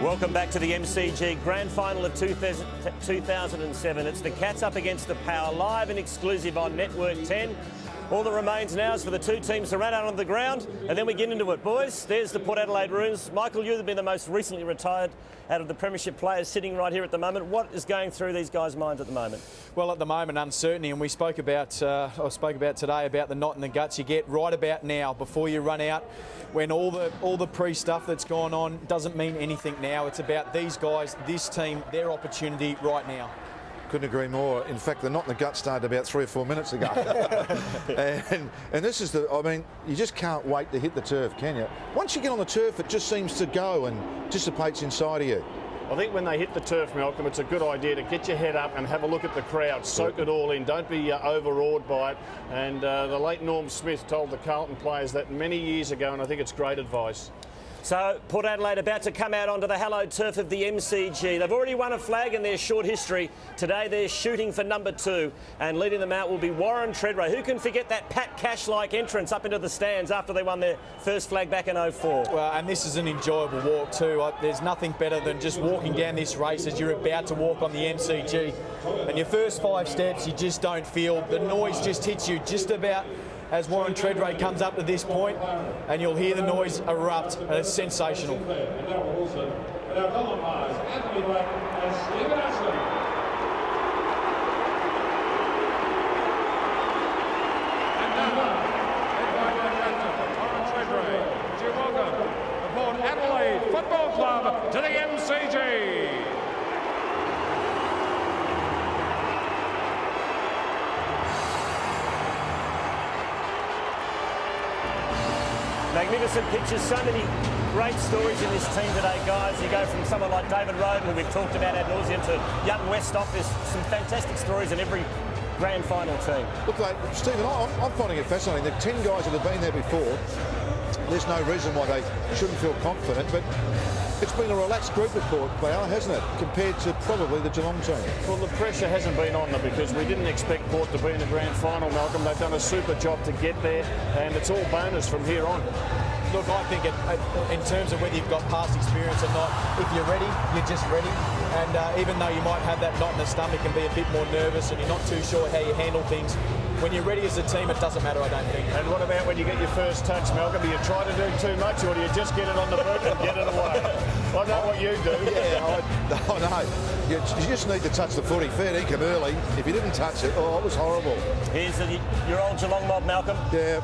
Welcome back to the MCG Grand Final of 2007. It's the Cats up against the Power, live and exclusive on Network 10. All that remains now is for the two teams to run out on the ground, and then we get into it, boys. There's the Port Adelaide Runes. Michael, you've been the most recently retired out of the premiership players sitting right here at the moment. What is going through these guys' minds at the moment? Well, at the moment, uncertainty, and we spoke about, I spoke about today about the knot in the guts you get right about now before you run out, when all the pre-stuff that's gone on doesn't mean anything now. It's about these guys, this team, their opportunity right now. Couldn't agree more. In fact, the knot in the gut started about 3 or 4 minutes ago. and this is I mean, you just can't wait to hit the turf, can you? Once you get on the turf, it just seems to go and dissipates inside of you. I think when they hit the turf, Malcolm, it's a good idea to get your head up and have a look at the crowd. Soak it all in. Don't be overawed by it. And the late Norm Smith told the Carlton players that many years ago, and I think it's great advice. So, Port Adelaide about to come out onto the hallowed turf of the MCG. They've already won a flag in their short history. Today they're shooting for number 2, and leading them out will be Warren Tredrea. Who can forget that Pat Cash-like entrance up into the stands after they won their first flag back in 04? Well, and this is an enjoyable walk too. There's nothing better than just walking down this race as you're about to walk on the MCG. And your first 5 steps, you just don't feel. The noise just hits you just about as Warren Tredrea comes up to this point, and you'll hear the noise erupt, and it's sensational. Port Adelaide Football Club to the MCG. Magnificent pictures, so many great stories in this team today, guys. You go from someone like David Roden, who we've talked about ad nauseum, to young Westhoff. There's some fantastic stories in every grand final team. Look, Stephen, I'm finding it fascinating. The 10 guys that have been there before, there's no reason why they shouldn't feel confident, but it's been a relaxed group of Port, Power, hasn't it, compared to probably the Geelong team? Well, the pressure hasn't been on them because we didn't expect Port to be in the grand final, Malcolm. They've done a super job to get there, and it's all bonus from here on. Look, I think in terms of whether you've got past experience or not, if you're ready, you're just ready. And even though you might have that knot in the stomach and be a bit more nervous and you're not too sure how you handle things, when you're ready as a team, it doesn't matter, I don't think. And what about when you get your first touch, Malcolm? Do you try to do too much, or do you just get it on the boot and get it away? I know what you do. Yeah, I know. You just need to touch the footy. Fair dinkum early. If you didn't touch it, oh, it was horrible. Here's your old Geelong mob, Malcolm. Yeah,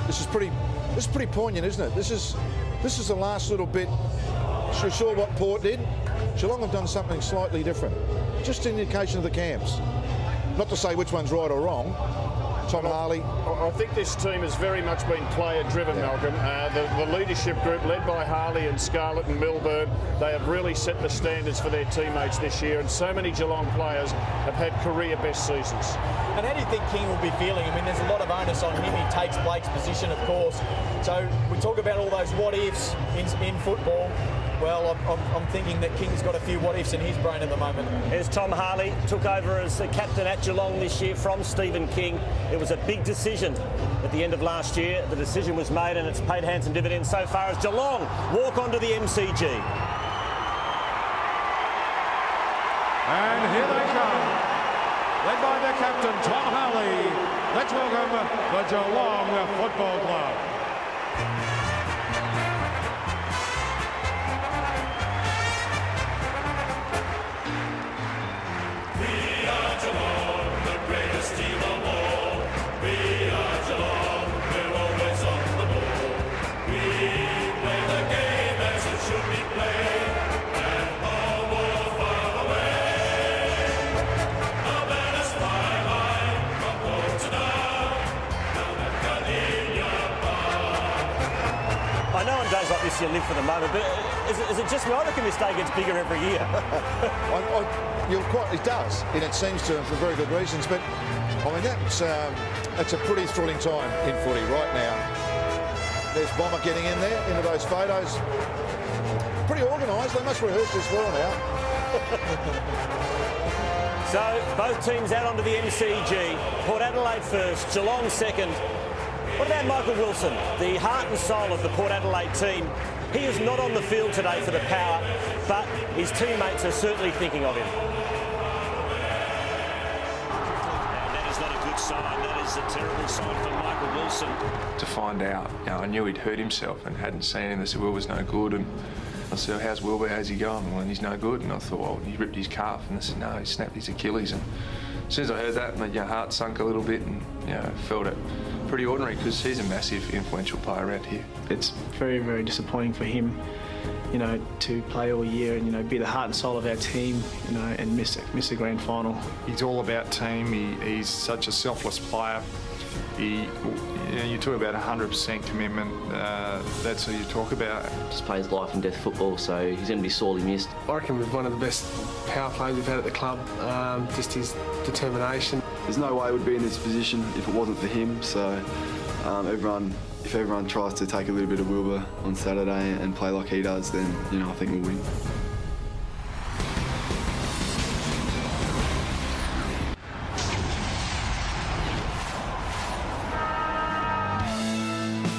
this is pretty poignant, isn't it? This is the last little bit. So you saw what Port did. Geelong have done something slightly different. Just an indication of the camps. Not to say which one's right or wrong. Tom Harley. I think this team has very much been player-driven, Malcolm. The leadership group, led by Harley and Scarlett and Milburn, they have really set the standards for their teammates this year, and so many Geelong players have had career-best seasons. And how do you think King will be feeling? I mean, there's a lot of onus on him. He takes Blake's position, of course. So we talk about all those what-ifs in football. Well, I'm thinking that King's got a few what-ifs in his brain at the moment. Here's Tom Harley, took over as the captain at Geelong this year from Stephen King. It was a big decision at the end of last year. The decision was made and it's paid handsome dividends so far as Geelong walk onto the MCG. And here they come, led by their captain, Tom Harley. Let's welcome the Geelong Football Club. Days like this you live for the moment, but is it just me? I reckon this day gets bigger every year. It does, and it seems to for very good reasons, but I mean that's a pretty thrilling time in footy right now. There's Bomber getting in there into those photos. Pretty organised, they must rehearse this well now. So both teams out onto the MCG. Port Adelaide first, Geelong second. What about Michael Wilson, the heart and soul of the Port Adelaide team? He is not on the field today for the Power. but his teammates are certainly thinking of him. And that is not a good sign. That is a terrible sign for Michael Wilson. To find out, I knew he'd hurt himself and hadn't seen him. They said Wilbur's no good, and I said, how's Wilbur, how's he going? Well, he's no good. And I thought, well, he ripped his calf, and they said, no, he snapped his Achilles. And as soon as I heard that, my heart sunk a little bit, and felt it pretty ordinary, because he's a massive influential player around here. It's very, very disappointing for him, to play all year and, be the heart and soul of our team, and miss the grand final. He's all about team. He's such a selfless player. You talk about 100% commitment. That's who you talk about. Just plays life and death football, so he's going to be sorely missed. I reckon we're one of the best power players we've had at the club. Just his determination. There's no way I would be in this position if it wasn't for him. So if everyone tries to take a little bit of Wilbur on Saturday and play like he does, then I think we'll win.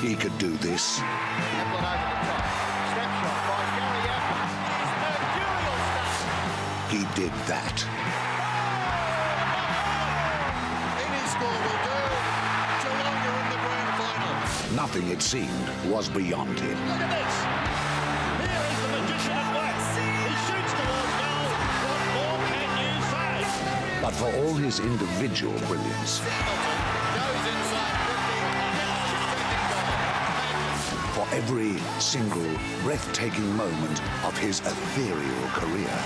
He could do this. He did that. Any score will do. Geelong are in the grand final. Nothing, it seemed, was beyond him. Look at this. Here is the magician at work. He shoots towards goal. What more can you say? But for all his individual brilliance, for every single breathtaking moment of his ethereal career,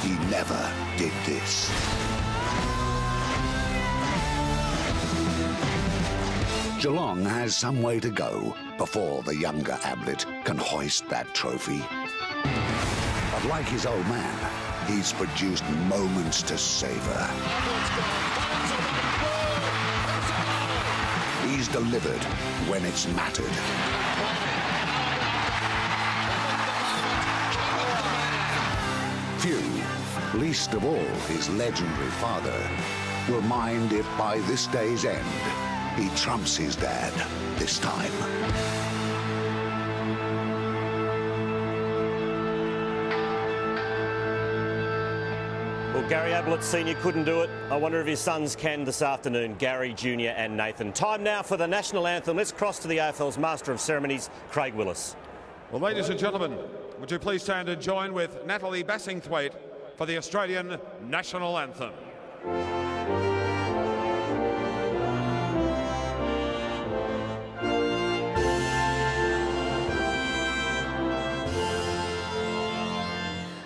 he never did this. Geelong has some way to go before the younger Ablett can hoist that trophy. But like his old man, he's produced moments to savor. He's delivered when it's mattered. Few, least of all his legendary father, will mind if by this day's end he trumps his dad this time. Well, Gary Ablett Sr. couldn't do it. I wonder if his sons can this afternoon, Gary Jr. and Nathan. Time now for the national anthem. Let's cross to the AFL's Master of Ceremonies, Craig Willis. Well, ladies and gentlemen, would you please stand and join with Natalie Bassingthwaite for the Australian National Anthem.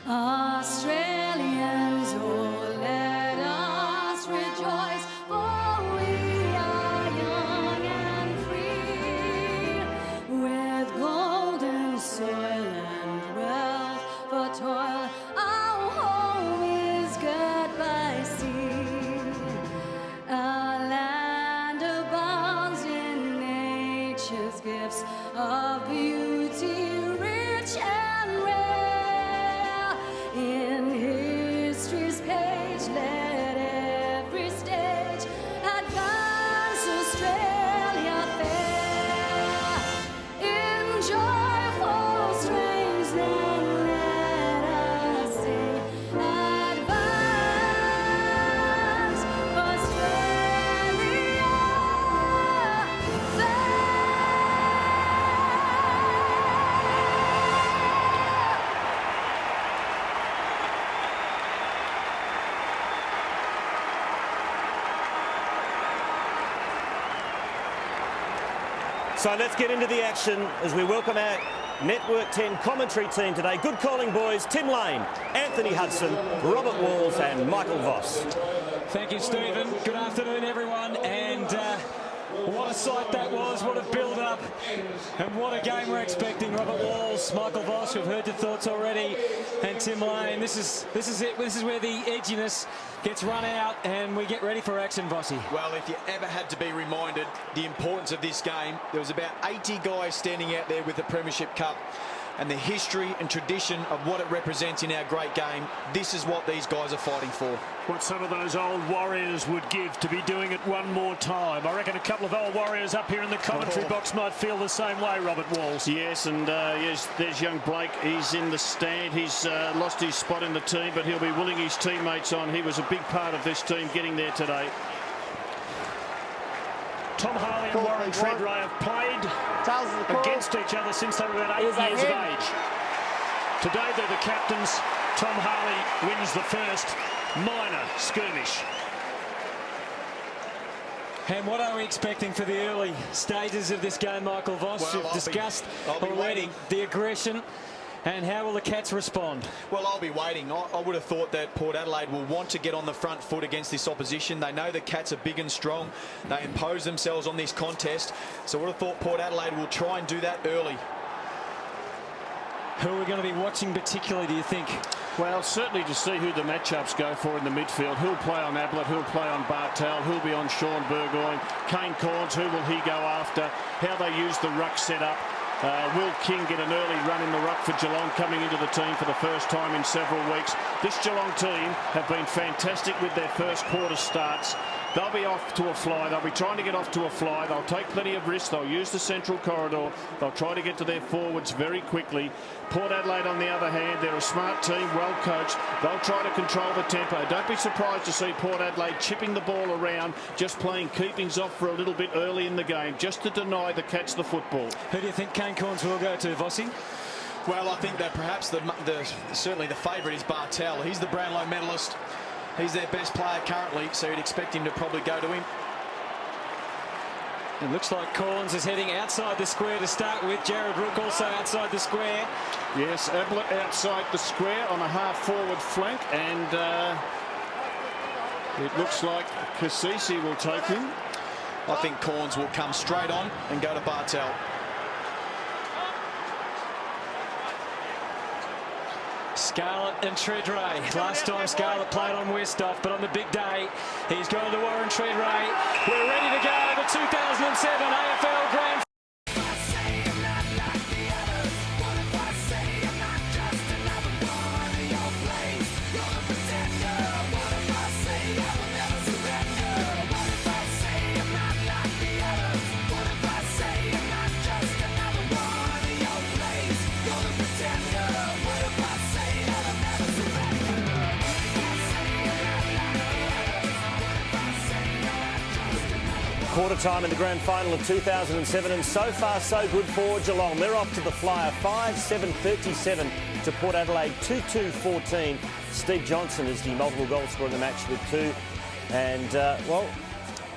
Australians, oh, let us rejoice, for we are young and free, with golden soil and wealth for toil. Our home is good by sea. Our land abounds in nature's gifts of beauty, rich and rare. In history's page, let every stage advance Australia fair. In joyful strains, then let us sing, advance Australia fair. So let's get into the action as we welcome our Network 10 commentary team today. Good calling, boys. Tim Lane, Anthony Hudson, Robert Walls and Michael Voss. Thank you, Stephen. Good afternoon, everyone. And what a sight that was. What a build-up. And what a game we're expecting. Robert Walls, Michael Voss, we've heard your thoughts already. And Tim Lane, this is it. This is where the edginess gets run out and we get ready for action, Vossy. Well, if you ever had to be reminded the importance of this game, there was about 80 guys standing out there with the Premiership Cup. and the history and tradition of what it represents in our great game, this is what these guys are fighting for. What some of those old Warriors would give to be doing it one more time. I reckon a couple of old Warriors up here in the commentary box might feel the same way, Robert Walls. Yes, and yes, there's young Blake. He's in the stand. He's lost his spot in the team, but he'll be willing his teammates on. He was a big part of this team getting there today. Tom Harley and Warren Tredrea have played against each other since they were about 8 years of age. Today they're the captains. Tom Harley wins the first minor skirmish. And what are we expecting for the early stages of this game, Michael Voss? Well, You've discussed already the aggression. And how will the Cats respond? Well, I'll be waiting. I would have thought that Port Adelaide will want to get on the front foot against this opposition. They know the Cats are big and strong. They impose themselves on this contest. So I would have thought Port Adelaide will try and do that early. Who are we going to be watching particularly, do you think? Well, certainly to see who the matchups go for in the midfield. Who'll play on Ablett, who'll play on Bartel, who'll be on Sean Burgoyne, Kane Cornes, who will he go after, how they use the ruck setup. Will King get an early run in the ruck for Geelong, coming into the team for the first time in several weeks. This Geelong team have been fantastic with their first quarter starts. They'll be off to a fly. They'll be trying to get off to a fly. They'll take plenty of risks. They'll use the central corridor. They'll try to get to their forwards very quickly. Port Adelaide, on the other hand, they're a smart team, well coached. They'll try to control the tempo. Don't be surprised to see Port Adelaide chipping the ball around, just playing keepings off for a little bit early in the game, just to deny the Cats the football. Who do you think Kane Cornes will go to, Vossi? Well, I think that perhaps certainly the favourite is Bartel. He's the Brownlow medalist. He's their best player currently, so you'd expect him to probably go to him. It looks like Cornes is heading outside the square to start with. Jared Rook also outside the square. Yes, Ablett outside the square on a half-forward flank, and it looks like Cassisi will take him. I think Cornes will come straight on and go to Bartel. Scarlett and Tredrea. Last time Scarlett played on Westhoff, but on the big day, he's going to Warren Tredrea. We're ready to go. The 2007 AFL Grand. Quarter time in the grand final of 2007, and so far so good for Geelong. They're off to the Flyer 5-7-37 to Port Adelaide 2-2-14. Steve Johnson is the multiple goal scorer in the match with 2. And, well,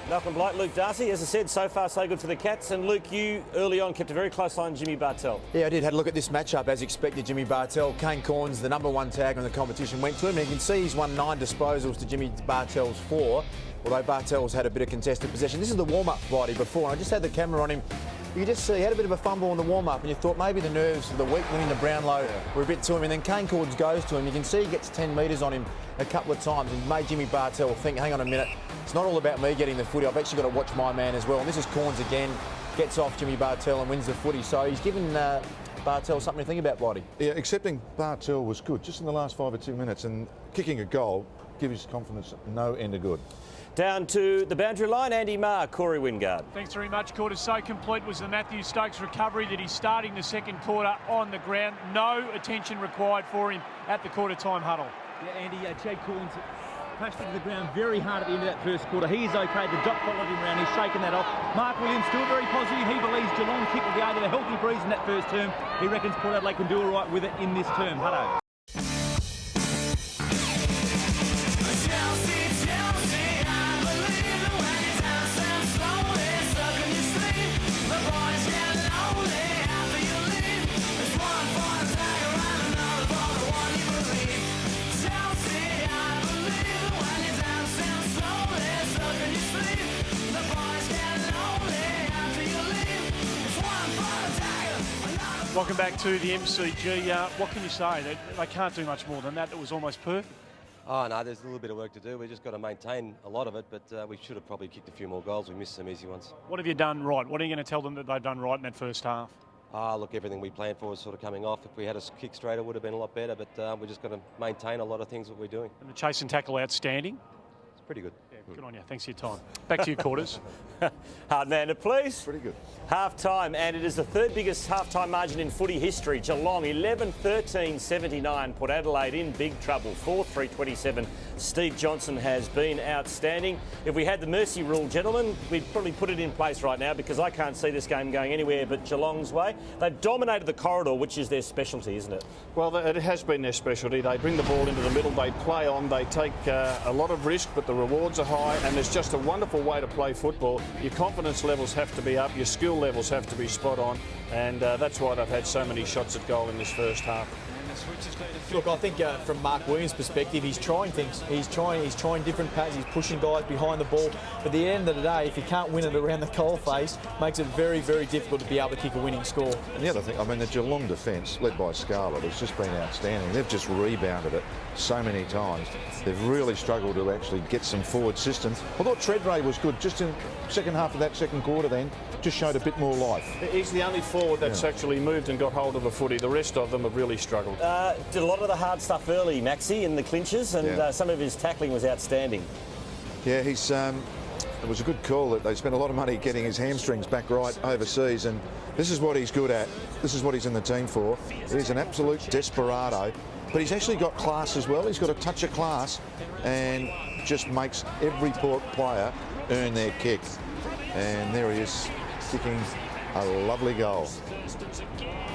Malcolm Blight, Luke Darcy, as I said, so far so good for the Cats. And Luke, you early on kept a very close eye on Jimmy Bartel. Yeah, I did. Had a look at this matchup as expected. Jimmy Bartel, Kane Cornes, the #1 tag in the competition, went to him. And you can see he's won 9 disposals to Jimmy Bartel's 4. Although Bartel's had a bit of contested possession. This is the warm-up body before, and I just had the camera on him. You just see he had a bit of a fumble in the warm-up, and you thought maybe the nerves of the week winning the Brownlow were a bit to him, and then Kane Cornes goes to him. You can see he gets 10 metres on him a couple of times and made Jimmy Bartel think, hang on a minute, it's not all about me getting the footy, I've actually got to watch my man as well. And this is Cornes again, gets off Jimmy Bartel and wins the footy. So he's given Bartel something to think about, Blighty. Yeah, accepting Bartel was good just in the last 5 or 2 minutes, and kicking a goal gives his confidence no end of good. Down to the boundary line, Andy Marr, Corey Wingard. Thanks very much, Quarter. So complete was the Matthew Stokes recovery that he's starting the second quarter on the ground. No attention required for him at the quarter time huddle. Yeah, Andy, Jade Collins crashed into the ground very hard at the end of that first quarter. He is okay. The doc followed him around. He's shaken that off. Mark Williams still very positive. He believes Geelong kick will be able to healthy breeze in that first term. He reckons Port Adelaide can do all right with it in this term. Hello. Welcome back to the MCG. What can you say? They can't do much more than that. It was almost perfect. Oh, no, there's a little bit of work to do. We've just got to maintain a lot of it, but we should have probably kicked a few more goals. We missed some easy ones. What have you done right? What are you going to tell them that they've done right in that first half? Look, everything we planned for was sort of coming off. If we had a kick straight, it would have been a lot better, but we're just going to maintain a lot of things that we're doing. And the chase and tackle outstanding. It's pretty good. Yeah, good on you. Thanks for your time. Back to your quarters. Hard man to please. Pretty good. Half-time, and it is the third biggest half-time margin in footy history. Geelong 11-13-79 put Adelaide in big trouble. 4-3-27. Steve Johnson has been outstanding. If we had the mercy rule, gentlemen, we'd probably put it in place right now because I can't see this game going anywhere but Geelong's way. They've dominated the corridor, which is their specialty, isn't it? Well, it has been their specialty. They bring the ball into the middle, they play on, they take a lot of risk, but the rewards are high, and it's just a wonderful way to play football. Your confidence levels have to be up, your skill levels have to be spot on, and that's why they've had so many shots at goal in this first half. Look, I think from Mark Williams' perspective, he's trying things. He's trying different patterns. He's pushing guys behind the ball. But at the end of the day, if you can't win it around the goal face, makes it very, very difficult to be able to kick a winning score. And the other thing, I mean, the Geelong defence, led by Scarlett, has just been outstanding. They've just rebounded it so many times. They've really struggled to actually get some forward systems. I thought Treadray was good just in the second half of that second quarter then, just showed a bit more life. He's the only forward that's actually moved and got hold of the footy. The rest of them have really struggled. Did a lot of the hard stuff early, Maxi, in the clinches, and some of his tackling was outstanding. Yeah, he's. It was a good call that they spent a lot of money getting his hamstrings back right overseas, and this is what he's good at. This is what he's in the team for. He's an absolute desperado, but he's actually got class as well. He's got a touch of class and just makes every player earn their kick. And there he is, kicking a lovely goal.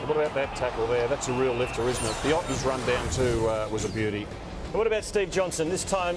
What about that tackle there? That's a real lifter, isn't it? The Ottens run down too was a beauty. What about Steve Johnson? This time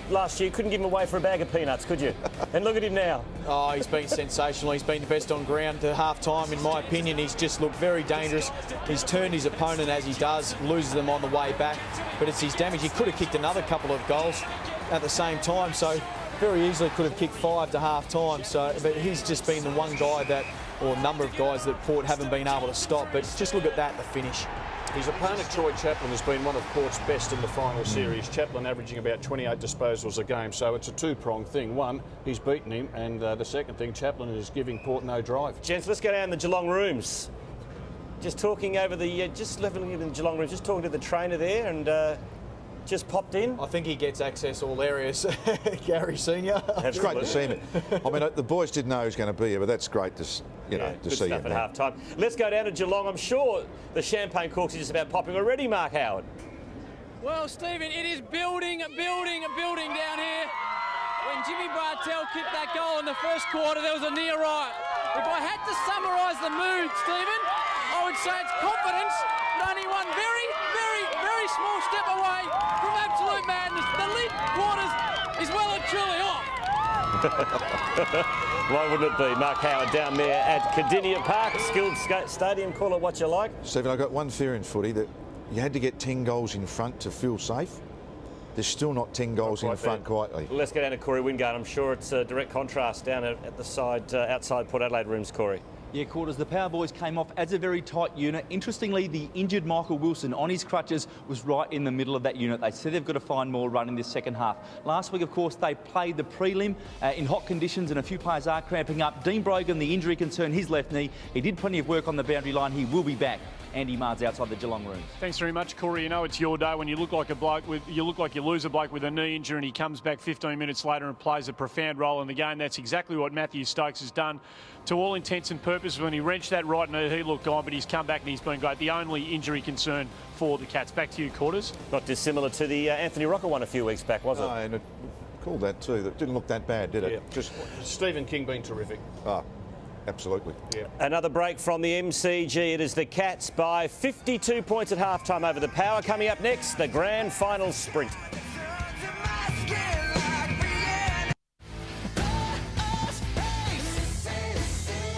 last year, couldn't give him away for a bag of peanuts, could you? And look at him now. Oh, he's been sensational. He's been the best on ground to half-time, in my opinion. He's just looked very dangerous. He's turned his opponent as he does, loses them on the way back, but it's his damage. He could have kicked another couple of goals at the same time, so very easily could have kicked 5 to half-time. So, but he's just been the one guy that, or number of guys that Port haven't been able to stop. But just look at that, the finish. His opponent, Troy Chaplin, has been one of Port's best in the final series. Chaplin averaging about 28 disposals a game, so it's a two-pronged thing. One, he's beaten him, and the second thing, Chaplin is giving Port no drive. Gents, let's go down the Geelong rooms. Just talking over the, just leveling in the Geelong rooms, just talking to the trainer there, and just popped in. I think he gets access all areas, Gary Senior. It's great to see him. I mean, the boys didn't know he was going to be here, but that's great to see him. At half time. Let's go down to Geelong. I'm sure the champagne corks are just about popping already, Mark Howard. Well, Stephen, it is building down here. When Jimmy Bartell kicked that goal in the first quarter, there was a near riot. If I had to summarise the mood, Stephen, I would say it's confidence, and only one very, very, very small step away from absolute madness. The lead quarters is well and truly off. Why wouldn't it be? Mark Howard down there at Cardinia Park, Skilled Stadium, call it what you like. Stephen, I've got one fear in footy, that you had to get 10 goals in front to feel safe. There's still not 10 goals in front quietly. Let's go down to Corey Wingard. I'm sure it's a direct contrast down at the side, outside Port Adelaide rooms, Corey. Yeah, Quarters, the Power Boys came off as a very tight unit. Interestingly, the injured Michael Wilson on his crutches was right in the middle of that unit. They said they've got to find more run in this second half. Last week, of course, they played the prelim in hot conditions, and a few players are cramping up. Dean Brogan, the injury concern, his left knee. He did plenty of work on the boundary line. He will be back. Andy Marrs outside the Geelong room. Thanks very much, Corey. You know it's your day when you look like a bloke you lose a bloke with a knee injury and he comes back 15 minutes later and plays a profound role in the game. That's exactly what Matthew Stokes has done to all intents and purposes. When he wrenched that right knee, he looked gone, but he's come back and he's been great. The only injury concern for the Cats. Back to you, Quarters. Not dissimilar to the Anthony Rocker one a few weeks back, was it? And it called that too. That didn't look that bad, did it? Yeah. Just Stephen King being terrific. Absolutely. Yeah. Another break from the MCG. It is the Cats by 52 points at halftime over the Power. Coming up next, the grand final sprint.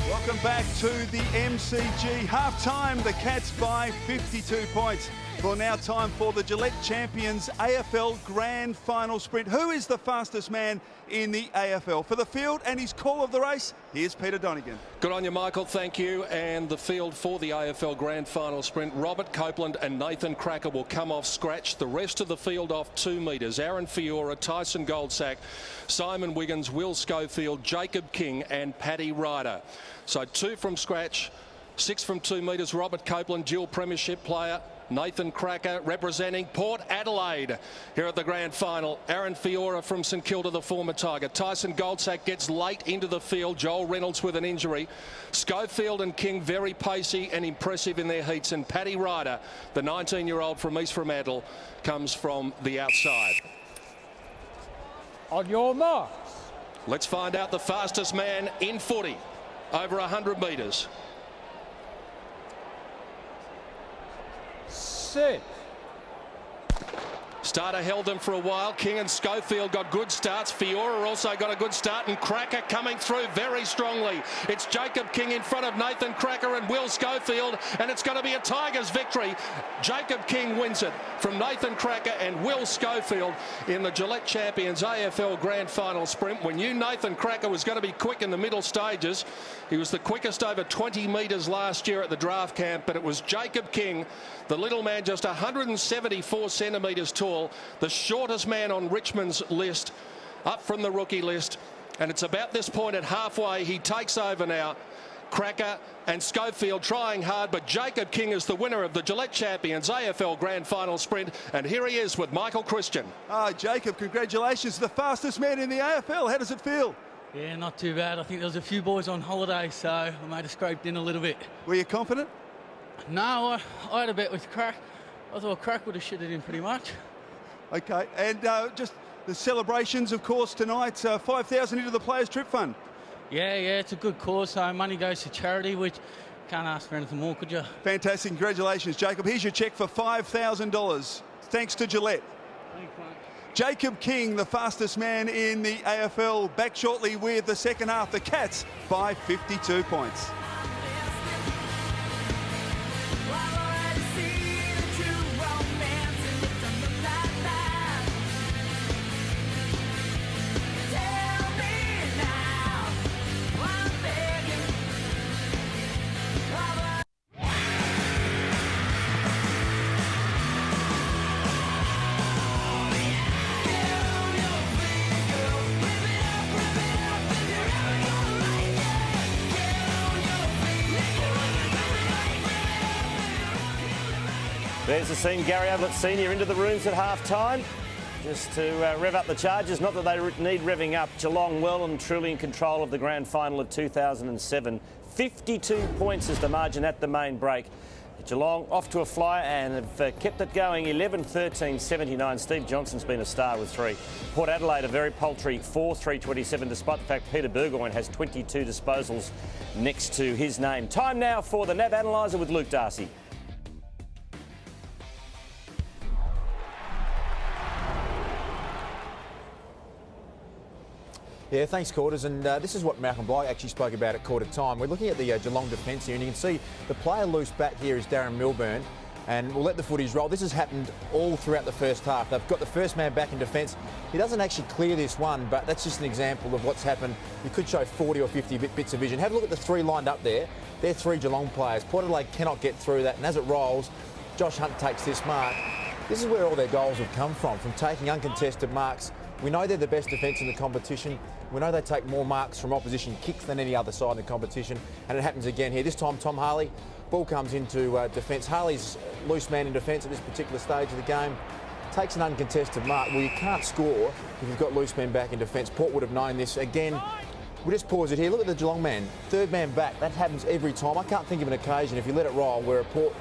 Welcome back to the MCG. Half-time, the Cats by 52 points. Well, now time for the Gillette Champions AFL Grand Final Sprint. Who is the fastest man in the AFL? For the field and his call of the race, here's Peter Donegan. Good on you, Michael. Thank you. And the field for the AFL Grand Final Sprint, Robert Copeland and Nathan Cracker will come off scratch. The rest of the field off 2 metres. Aaron Fiora, Tyson Goldsack, Simon Wiggins, Will Schofield, Jacob King and Paddy Ryder. So 2 from scratch. 6 from 2 metres, Robert Copeland, dual premiership player. Nathan Cracker representing Port Adelaide here at the grand final. Aaron Fiora from St Kilda, the former Tiger. Tyson Goldsack gets late into the field. Joel Reynolds with an injury. Schofield and King very pacey and impressive in their heats. And Paddy Ryder, the 19-year-old from East Fremantle, comes from the outside. On your marks. Let's find out the fastest man in footy over 100 metres. Set. Starter held them for a while. King and Schofield got good starts. Fiora also got a good start, and Cracker coming through very strongly. It's Jacob King in front of Nathan Cracker and Will Schofield, and it's going to be a Tigers victory. Jacob King wins it from Nathan Cracker and Will Schofield in the Gillette Champions AFL Grand Final Sprint. We knew Nathan Cracker was going to be quick in the middle stages. He was the quickest over 20 metres last year at the draft camp, but it was Jacob King, the little man, just 174 centimetres tall, the shortest man on Richmond's list, up from the rookie list. And it's about this point at halfway. He takes over now. Cracker and Schofield trying hard, but Jacob King is the winner of the Gillette Champions AFL Grand Final Sprint. And here he is with Michael Christian. Jacob, congratulations. The fastest man in the AFL. How does it feel? Yeah, not too bad. I think there was a few boys on holiday, so I might have scraped in a little bit. Were you confident? No, I had a bet with Crack. I thought Crack would have shit it in pretty much. Okay, and just the celebrations, of course, tonight, 5,000 into the Players Trip Fund. Yeah, it's a good cause. So money goes to charity, which can't ask for anything more, could you? Fantastic. Congratulations, Jacob. Here's your cheque for $5,000. Thanks to Gillette. Thanks, mate. Jacob King, the fastest man in the AFL, back shortly with the second half. The Cats by 52 points. There's the scene. Gary Ablett Senior into the rooms at half-time just to rev up the charges. Not that they need revving up. Geelong well and truly in control of the grand final of 2007. 52 points is the margin at the main break. Geelong off to a flyer and have kept it going. 11-13-79. Steve Johnson's been a star with 3. Port Adelaide a very paltry 4-3-27, despite the fact Peter Burgoyne has 22 disposals next to his name. Time now for the NAB Analyzer with Luke Darcy. Yeah, thanks, Quarters. And this is what Malcolm Bligh actually spoke about at quarter time. We're looking at the Geelong defence here, and you can see the player loose back here is Darren Milburn, and we'll let the footies roll. This has happened all throughout the first half. They've got the first man back in defence. He doesn't actually clear this one, but that's just an example of what's happened. You could show 40 or 50 bits of vision. Have a look at the 3 lined up there. They're 3 Geelong players. Port Adelaide cannot get through that, and as it rolls, Josh Hunt takes this mark. This is where all their goals have come from taking uncontested marks. We know they're the best defence in the competition. We know they take more marks from opposition kicks than any other side in the competition, and it happens again here. This time, Tom Harley, ball comes into defence. Harley's loose man in defence at this particular stage of the game. Takes an uncontested mark. Well, you can't score if you've got loose men back in defence. Port would have known this. Again, we'll just pause it here. Look at the Geelong man. 3rd man back. That happens every time. I can't think of an occasion, if you let it roll, where a Port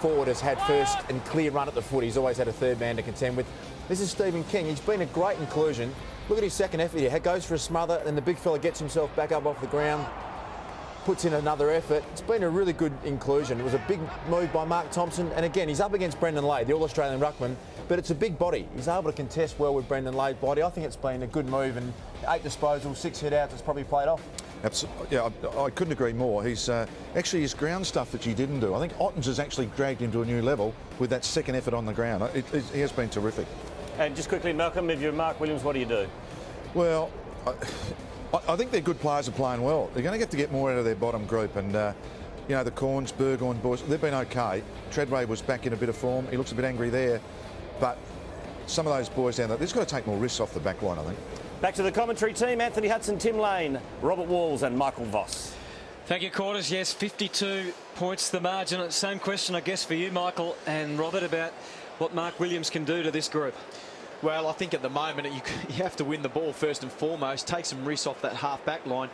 forward has had first and clear run at the foot. He's always had a 3rd man to contend with. This is Stephen King. He's been a great inclusion. Look at his second effort here. He goes for a smother, and the big fella gets himself back up off the ground, puts in another effort. It's been a really good inclusion. It was a big move by Mark Thompson, and again, he's up against Brendan Lade, the All-Australian ruckman, but it's a big body. He's able to contest well with Brendan Lade's body. I think it's been a good move, and 8 disposals, 6 hit-outs, it's probably played off. Absolutely. Yeah, I couldn't agree more. He's actually his ground stuff that he didn't do. I think Ottens has actually dragged him to a new level with that second effort on the ground. He has been terrific. And just quickly, Malcolm, if you're Mark Williams, what do you do? Well, I think their good players are playing well. They're going to have to get more out of their bottom group, and you know, the Corns, Burgoyne boys, they've been okay. Treadway was back in a bit of form. He looks a bit angry there, but some of those boys down there, they've got to take more risks off the back line, I think. Back to the commentary team, Anthony Hudson, Tim Lane, Robert Walls and Michael Voss. Thank you, Quarters. Yes, 52 points the margin. Same question, I guess, for you, Michael and Robert, about what Mark Williams can do to this group. Well, I think at the moment you have to win the ball first and foremost, take some risks off that half-back line.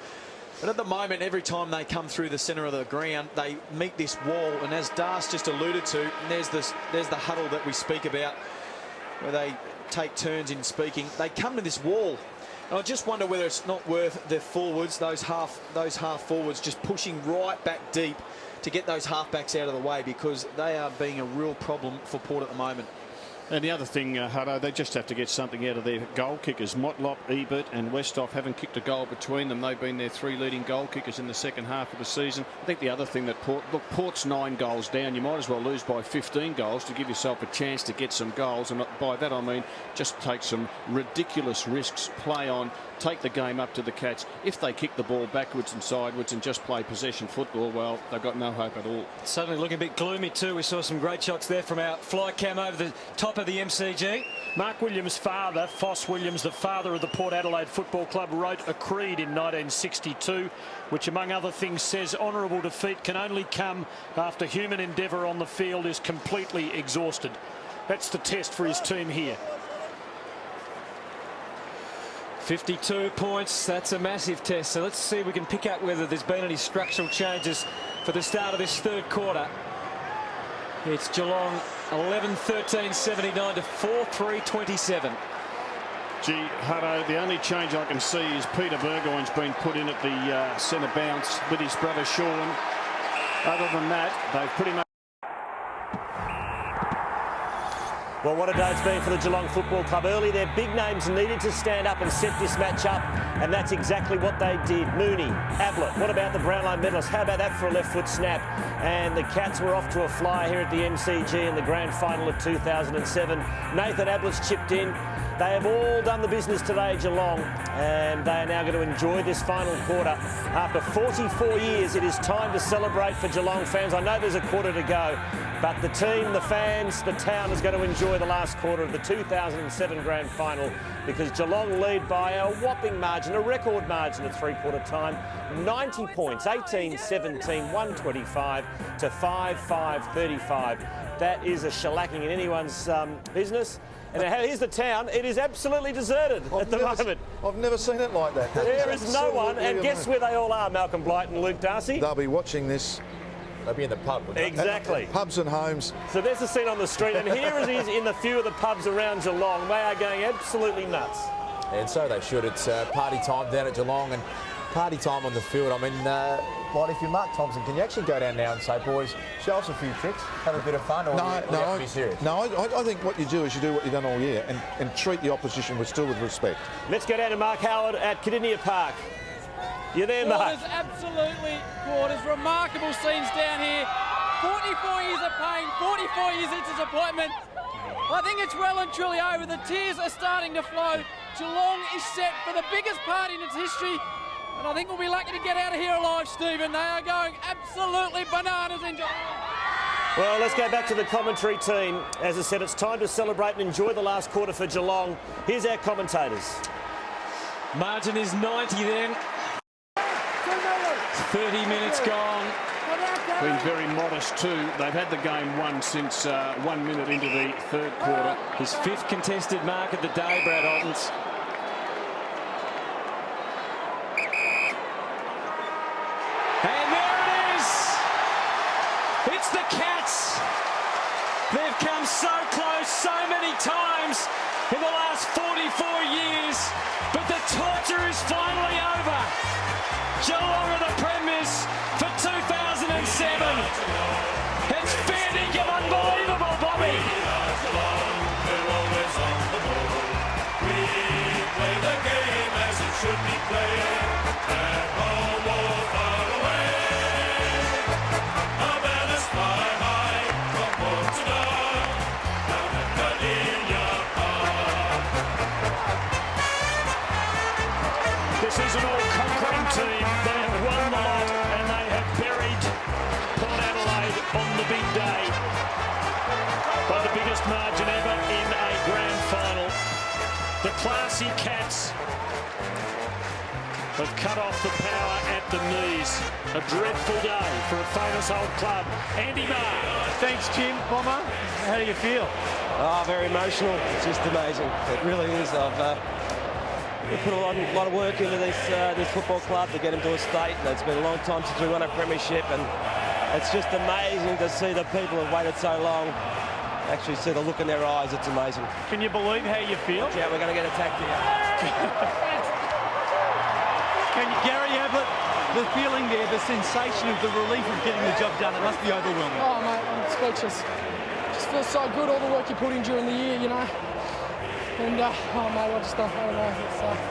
But at the moment, every time they come through the centre of the ground, they meet this wall. And as Das just alluded to, there's the huddle that we speak about, where they take turns in speaking. They come to this wall. And I just wonder whether it's not worth the forwards, those half forwards, just pushing right back deep to get those half-backs out of the way, because they are being a real problem for Port at the moment. And the other thing, Hutto, they just have to get something out of their goal kickers. Motlop, Ebert and Westhoff haven't kicked a goal between them. They've been their 3 leading goal kickers in the second half of the season. I think the other thing that Port's 9 goals down. You might as well lose by 15 goals to give yourself a chance to get some goals. And by that I mean just take some ridiculous risks, play on, take the game up to the Cats. If they kick the ball backwards and sideways and just play possession football, well, they've got no hope at all. Suddenly looking a bit gloomy too. We saw some great shots there from our fly cam over the top of the MCG. Mark Williams' father, Foss Williams, the father of the Port Adelaide Football Club, wrote a creed in 1962, which among other things says honourable defeat can only come after human endeavour on the field is completely exhausted. That's the test for his team here. 52 points, that's a massive test. So let's see if we can pick out whether there's been any structural changes for the start of this third quarter. It's Geelong 11-13-79 to 4-3-27. Gee, Hutto, the only change I can see is Peter Burgoyne's been put in at the centre bounce with his brother Sean. Other than that, they've pretty much... Well, what a day it's been for the Geelong Football Club. Early, their big names needed to stand up and set this match up, and that's exactly what they did. Mooney, Ablett, what about the Brownlow medalists? How about that for a left foot snap? And the Cats were off to a flyer here at the MCG in the grand final of 2007. Nathan Ablett's chipped in. They have all done the business today, Geelong, and they are now going to enjoy this final quarter. After 44 years, it is time to celebrate for Geelong fans. I know there's a quarter to go, but the team, the fans, the town is going to enjoy the last quarter of the 2007 grand final, because Geelong lead by a whopping margin, a record margin at three-quarter time. 90 points, 18-17, 125 to 5-5-35. That is a shellacking in anyone's business. And here's the town. It is absolutely deserted at the moment. I've never seen it like that. There is no one. And guess where they all are, Malcolm Blight and Luke Darcy? They'll be watching this. They'll be in the pub. Exactly. Pubs and homes. So there's the scene on the street. And here it is in the few of the pubs around Geelong. They are going absolutely nuts. And so they should. It's party time down at Geelong and party time on the field. I mean, Blight, if you're Mark Thompson, can you actually go down now and say, boys, show us a few tricks, have a bit of fun, or you have to be serious? No, I think what you do is you do what you've done all year and treat the opposition with respect. Let's go down to Mark Howard at Cardinia Park. You there, Mark? Quarters, absolutely, Quarters. Remarkable scenes down here. 44 years of pain, 44 years of disappointment. I think it's well and truly over. The tears are starting to flow. Geelong is set for the biggest party in its history. And I think we'll be lucky to get out of here alive, Stephen. They are going absolutely bananas in Geelong. Well, let's go back to the commentary team. As I said, it's time to celebrate and enjoy the last quarter for Geelong. Here's our commentators. Margin is 90 then. 30 minutes gone. Been very modest too. They've had the game won since 1 minute into the third quarter. His fifth contested mark of the day, Brad Ottens. And there it is! It's the Cats! They've come so close so many times in the last 44 years, but the torture is finally over. Geelong are the premiers for 2007. It's fair dinkum unbelievable, Bobby. We play the game as it should be played. At home or far away. A banners fly high from Port to Dark. Down at Cardinia Park. This is an all-conquering team. They have won the lot and they have buried Port Adelaide on the big day by the biggest margin ever in a grand final. The classy Cats have cut off the power at the knees. A dreadful day for a famous old club. Andy Marr. Thanks, Jim. Bomber, how do you feel? Oh, very emotional. It's just amazing. It really is. We put a lot of work into this football club to get him to a state, and it's been a long time since we won a premiership, and it's just amazing to see the people who've waited so long actually see the look in their eyes. It's amazing. Can you believe how you feel? Yeah, we're going to get attacked here. Gary Ablett, the feeling there, the sensation of the relief of getting the job done, it must be overwhelming. Oh, mate, I'm speechless. Just feels so good, all the work you put in during the year, you know. And, oh, mate, I don't know.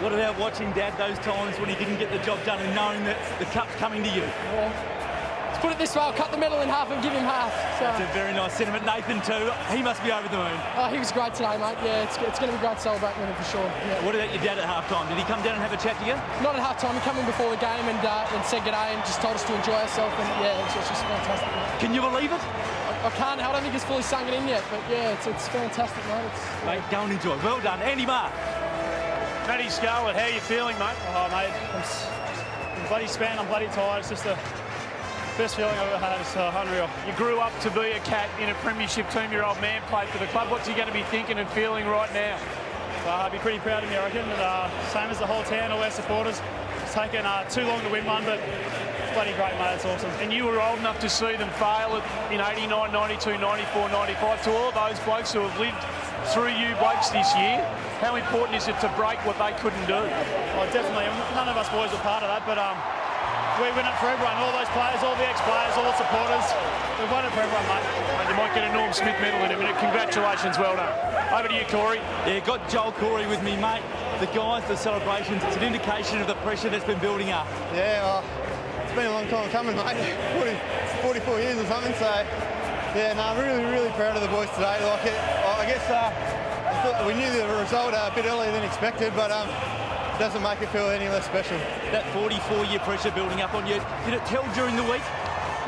What about watching Dad those times when he didn't get the job done and knowing that the cup's coming to you? Yeah. Let's put it this way, I'll cut the medal in half and give him half. So. That's a very nice sentiment. Nathan, too, he must be over the moon. Oh, he was great today, mate. Yeah, it's going to be great celebrating with him for sure. Yeah. What about your dad at half-time? Did he come down and have a chat to you? Not at half-time. He came in before the game and said good day and just told us to enjoy ourselves. And, yeah, it's just fantastic. Can you believe it? I can't. I don't think it's fully sunk it in yet, but yeah, it's fantastic, mate. Mate, go and enjoy. Well done. Andy Marr. Matty Scarlett, how are you feeling, mate? Oh, mate, I'm bloody spent. I'm bloody tired. It's just the best feeling I've ever had. It's unreal. You grew up to be a Cat in a premiership team. Your old man played for the club. What's he going to be thinking and feeling right now? I'd be pretty proud of me, I reckon. And, same as the whole town, all our supporters. It's taken too long to win one, but it's bloody great, mate. It's awesome. And you were old enough to see them fail in 89, 92, 94, 95. To all those blokes who have lived through you blokes this year, how important is it to break what they couldn't do? Oh, definitely. None of us boys were part of that, but we win it for everyone. All those players, all the ex-players, all the supporters. We've won it for everyone, mate. You might get a Norm Smith medal in a minute. Congratulations, well done. Over to you, Corey. Yeah, got Joel Corey with me, mate. The guys, the celebrations, it's an indication of the pressure that's been building up. Yeah, it's been a long time coming, mate. 44 years or something, so yeah, no, really proud of the boys today. Like I guess we knew the result a bit earlier than expected, but doesn't make it feel any less special. That 44-year pressure building up on you, did it tell during the week?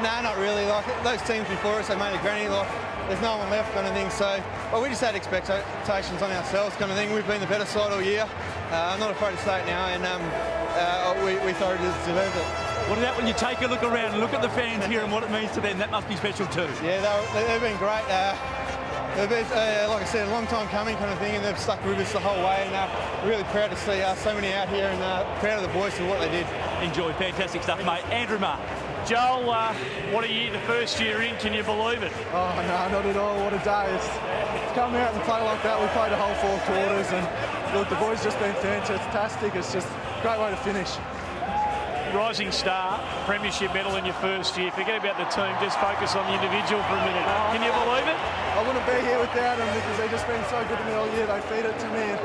No, not really. Like those teams before us, they made a granny. Like there's no one left, kind of thing. So, we just had expectations on ourselves, kind of thing. We've been the better side all year. I'm not afraid to say it now, and we thoroughly deserved it. What about when you take a look around and look at the fans here and what it means to them? That must be special too. Yeah, they've been great. They've been, like I said, a long time coming kind of thing, and they've stuck with us the whole way, and really proud to see so many out here, and proud of the boys for what they did. Enjoy, fantastic stuff, mate. Andrew Marr. Joel, what a year, the first year in, can you believe it? Oh, no, not at all. What a day. It's come out and play like that. We played the whole 4 quarters, and look, the boys just been fantastic. It's just a great way to finish. Rising star, premiership medal in your first year. Forget about the team, just focus on the individual for a minute. Can you believe it? I wouldn't be here without them because they've just been so good to me all year. They feed it to me and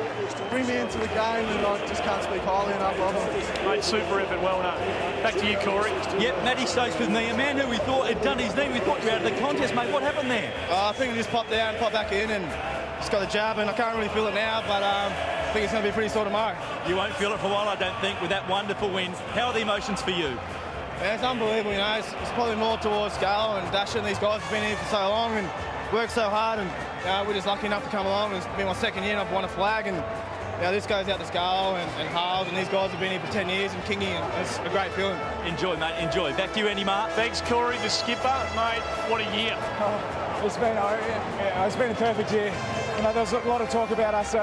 bring me into the game, and I just can't speak highly enough of them. Mate, super effort, well done. Back to you, Corey. Yep, Matty Stokes with me, a man who we thought had done his knee. We thought you were out of the contest, mate. What happened there? I think it just popped out and popped back in, and just got the jab, and I can't really feel it now, but I think it's going to be pretty sore tomorrow. You won't feel it for a while, I don't think, with that wonderful win. How are the emotions for you? Yeah, it's unbelievable, you know. It's probably more towards Gale and Dasher, and these guys have been here for so long and worked so hard, and we're just lucky enough to come along. It's been my second year and I've won a flag, and this goes out to Scale and Hales, and these guys have been here for 10 years, and Kingy, and it's a great feeling. Enjoy, mate, enjoy. Back to you, Andy Marr. Thanks, Corey, the skipper. Mate, what a year. It's been a perfect year. You know, there's a lot of talk about us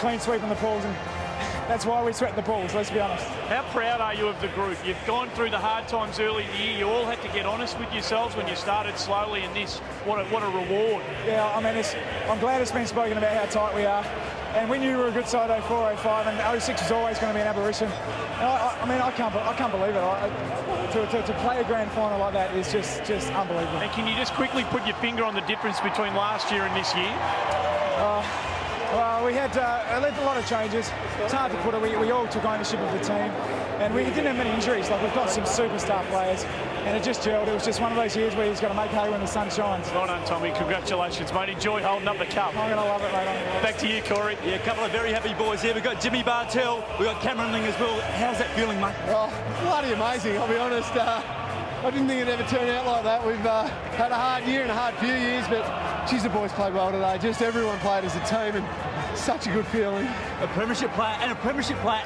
clean sweeping the pools, and that's why we sweat the pools, let's be honest. How proud are you of the group? You've gone through the hard times early in the year. You all had to get honest with yourselves when you started slowly, and this, what a reward. Yeah, I mean, I'm glad it's been spoken about how tight we are. And we knew we were a good side 04, 05, and 06 was always going to be an aberration. And I can't believe it. To play a grand final like that is just unbelievable. And can you just quickly put your finger on the difference between last year and this year? Well, we had a lot of changes. It's hard to put it. We all took ownership of the team, and we didn't have many injuries. Like, we've got some superstar players, and it just gelled. It was just one of those years where you've got to make hay when the sun shines. Well done, Tommy. Congratulations, mate. Enjoy holding up the cup. I'm going to love it, mate. Back to you, Corey. Yeah, a couple of very happy boys here. We've got Jimmy Bartell. We've got Cameron Ling as well. How's that feeling, mate? Oh, bloody amazing, I'll be honest. I didn't think it'd ever turn out like that. We've had a hard year and a hard few years, but geez, the boys played well today. Just everyone played as a team, and such a good feeling. A premiership player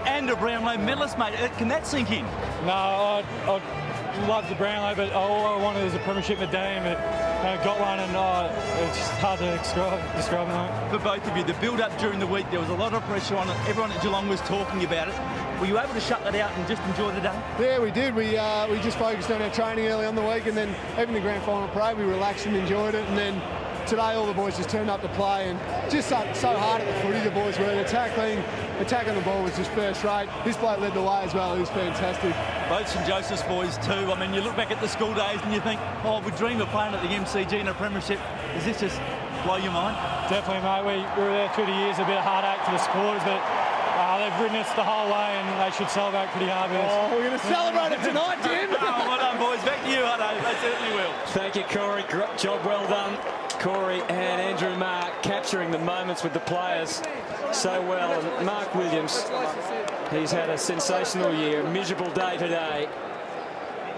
and a Brownlow medalist, mate. Can that sink in? No, I love the Brownlow, but all I wanted was a premiership medallion. Got one, and it's just hard to describe it, mate. For both of you, the build-up during the week, there was a lot of pressure on it. Everyone at Geelong was talking about it. Were you able to shut that out and just enjoy the day? Yeah, we did. We just focused on our training early on the week, and then even the grand final parade, we relaxed and enjoyed it. And then today, all the boys just turned up to play, and just so hard at the footy, the boys were. The attacking the ball was just first rate. This bloke led the way as well. He was fantastic. Both St Joseph's boys too. I mean, you look back at the school days and you think, oh, we dream of playing at the MCG in a premiership. Does this just blow your mind? Definitely, mate. We were there through the years, a bit of heartache for the supporters, but they've ridden us the whole way, and they should celebrate pretty hard with us. Oh, we're going to celebrate it tonight, Jim. Well done, boys. Back to you, Hutto. They certainly will. Thank you, Corey. Job well done, Corey and Andrew Mark, capturing the moments with the players so well. And Mark Williams, he's had a sensational year, a miserable day today.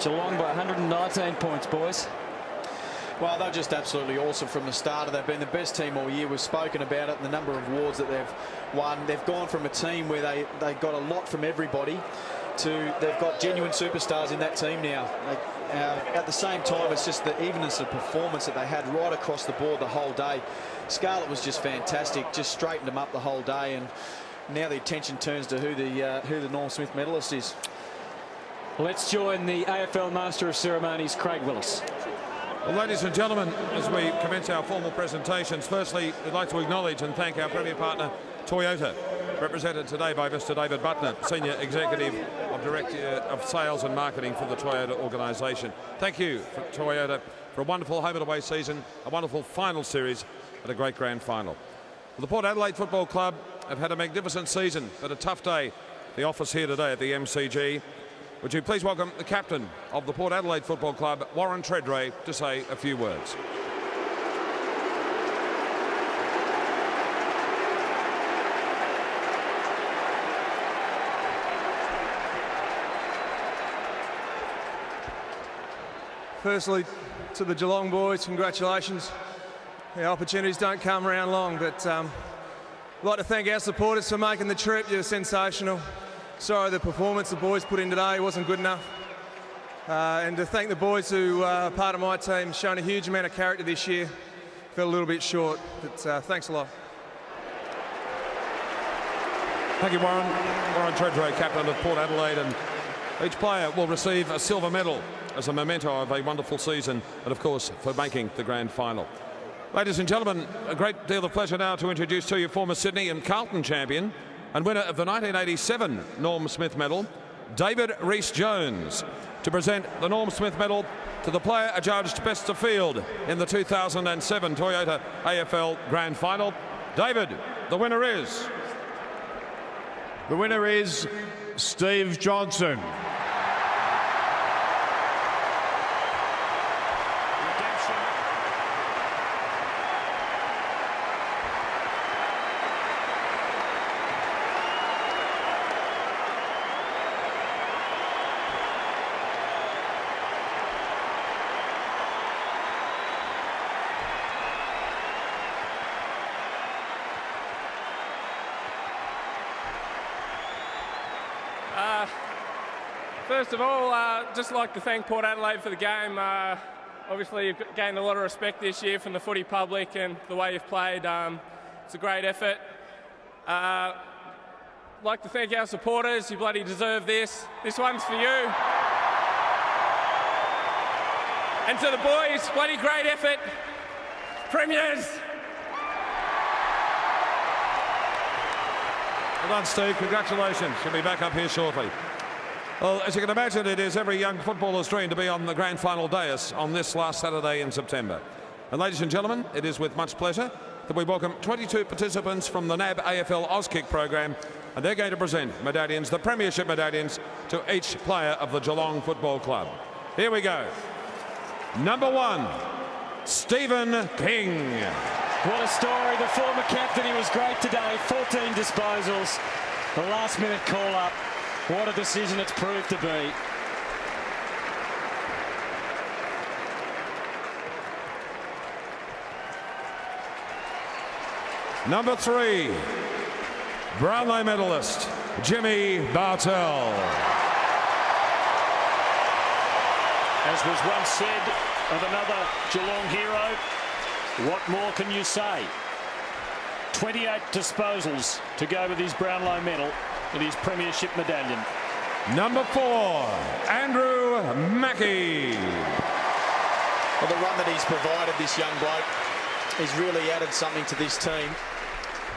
Geelong by 119 points, boys. Well, they're just absolutely awesome from the start. They've been the best team all year. We've spoken about it, the number of awards that they've won. They've gone from a team where they got a lot from everybody to they've got genuine superstars in that team now. At the same time, it's just the evenness of performance that they had right across the board the whole day. Scarlett was just fantastic, just straightened them up the whole day, and now the attention turns to who the Norm Smith medalist is. Let's join the AFL Master of Ceremonies, Craig Willis. Well, ladies and gentlemen, as we commence our formal presentations, firstly, we'd like to acknowledge and thank our premier partner, Toyota, represented today by Mr. David Butner, Senior Executive of Director of Sales and Marketing for the Toyota organisation. Thank you, Toyota, for a wonderful home and away season, a wonderful final series, and a great grand final. Well, the Port Adelaide Football Club have had a magnificent season, but a tough day. The office here today at the MCG. Would you please welcome the captain of the Port Adelaide Football Club, Warren Tredrea, to say a few words. Firstly, to the Geelong boys, congratulations. The opportunities don't come around long, but I'd like to thank our supporters for making the trip. You're sensational. Sorry, the performance the boys put in today wasn't good enough. And to thank the boys who are part of my team, shown a huge amount of character this year. Fell a little bit short, but thanks a lot. Thank you, Warren. Warren Tredrea, captain of Port Adelaide, and each player will receive a silver medal as a memento of a wonderful season and, of course, for making the grand final. Ladies and gentlemen, a great deal of pleasure now to introduce to you former Sydney and Carlton champion and winner of the 1987 Norm Smith Medal, David Rhys-Jones, to present the Norm Smith Medal to the player adjudged best of field in the 2007 Toyota AFL Grand Final. David, the winner is... The winner is Steve Johnson. First of all, just like to thank Port Adelaide for the game. Obviously, you've gained a lot of respect this year from the footy public and the way you've played. It's a great effort. Like to thank our supporters. You bloody deserve this. This one's for you. And to the boys, bloody great effort. Premiers. Well done, Steve. Congratulations. You'll be back up here shortly. Well, as you can imagine, it is every young footballer's dream to be on the grand final dais on this last Saturday in September. And ladies and gentlemen, it is with much pleasure that we welcome 22 participants from the NAB AFL Auskick program, and they're going to present medallions, the premiership medallions, to each player of the Geelong Football Club. Here we go. Number 1, Stephen King. What a story. The former captain, he was great today. 14 disposals. The last-minute call-up. What a decision it's proved to be. Number 3, Brownlow medalist, Jimmy Bartel. As was once said of another Geelong hero, what more can you say? 28 disposals to go with his Brownlow medal and his premiership medallion. Number 4, Andrew Mackie. Well, the run that he's provided, this young bloke, he's really added something to this team.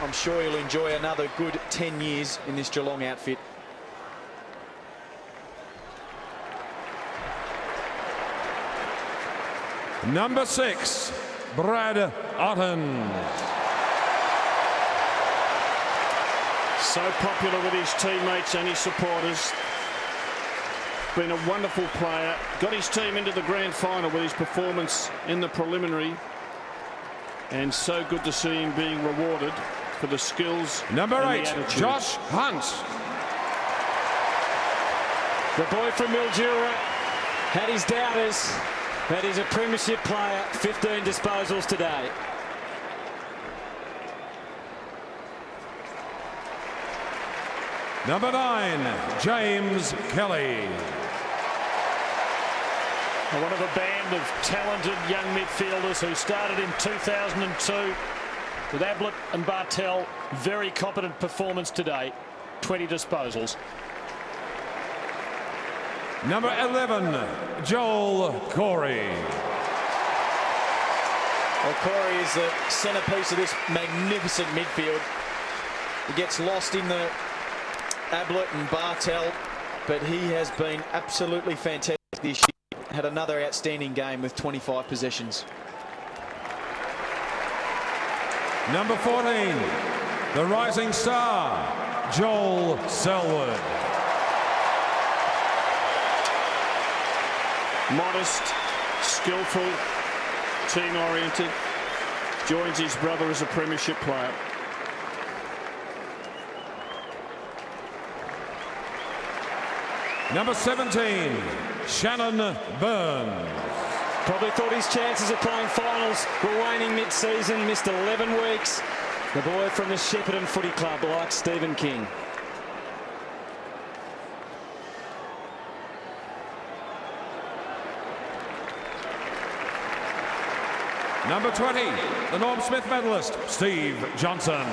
I'm sure he'll enjoy another good 10 years in this Geelong outfit. Number 6, Brad Otten. So popular with his teammates and his supporters. Been a wonderful player. Got his team into the grand final with his performance in the preliminary. And so good to see him being rewarded for the skills. Number and 8, the attitude. Josh Hunt. The boy from Mildura had his doubters, but he's a premiership player. 15 disposals today. Number 9, James Kelly. One of a band of talented young midfielders who started in 2002 with Ablett and Bartel. Very competent performance today. 20 disposals. Number 11, Joel Corey. Well, Corey is the centrepiece of this magnificent midfield. He gets lost in the Ablett and Bartel, but he has been absolutely fantastic this year. Had another outstanding game with 25 possessions. Number 14, the rising star, Joel Selwood. Modest, skillful, team-oriented. Joins his brother as a premiership player. Number 17, Shannon Burns. Probably thought his chances of playing finals were waning mid-season. Missed 11 weeks. The boy from the Shepparton Footy Club, like Stephen King. Number 20, the Norm Smith medalist, Steve Johnson.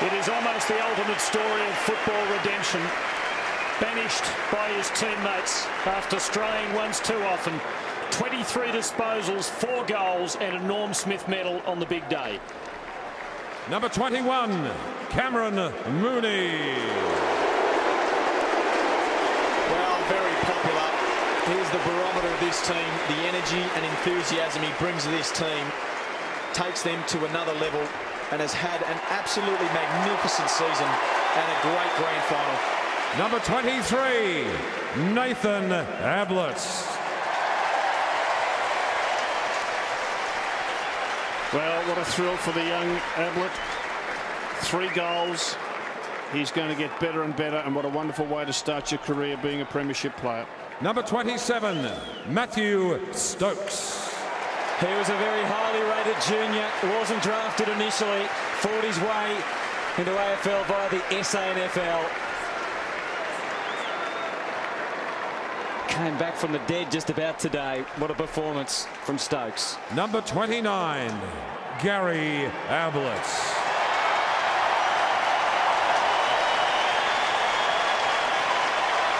It is almost the ultimate story of football redemption. Banished by his teammates after straying once too often. 23 disposals, 4 goals and a Norm Smith medal on the big day. Number 21, Cameron Mooney. Well, very popular. Here's the barometer of this team. The energy and enthusiasm he brings to this team takes them to another level and has had an absolutely magnificent season and a great grand final. Number 23, Nathan Ablett. Well, what a thrill for the young Ablett. 3 goals. He's going to get better and better, and what a wonderful way to start your career being a premiership player. Number 27, Matthew Stokes. He was a very highly rated junior. Wasn't drafted initially. Fought his way into AFL via the SANFL. Came back from the dead just about today. What a performance from Stokes. Number 29, Gary Ablett.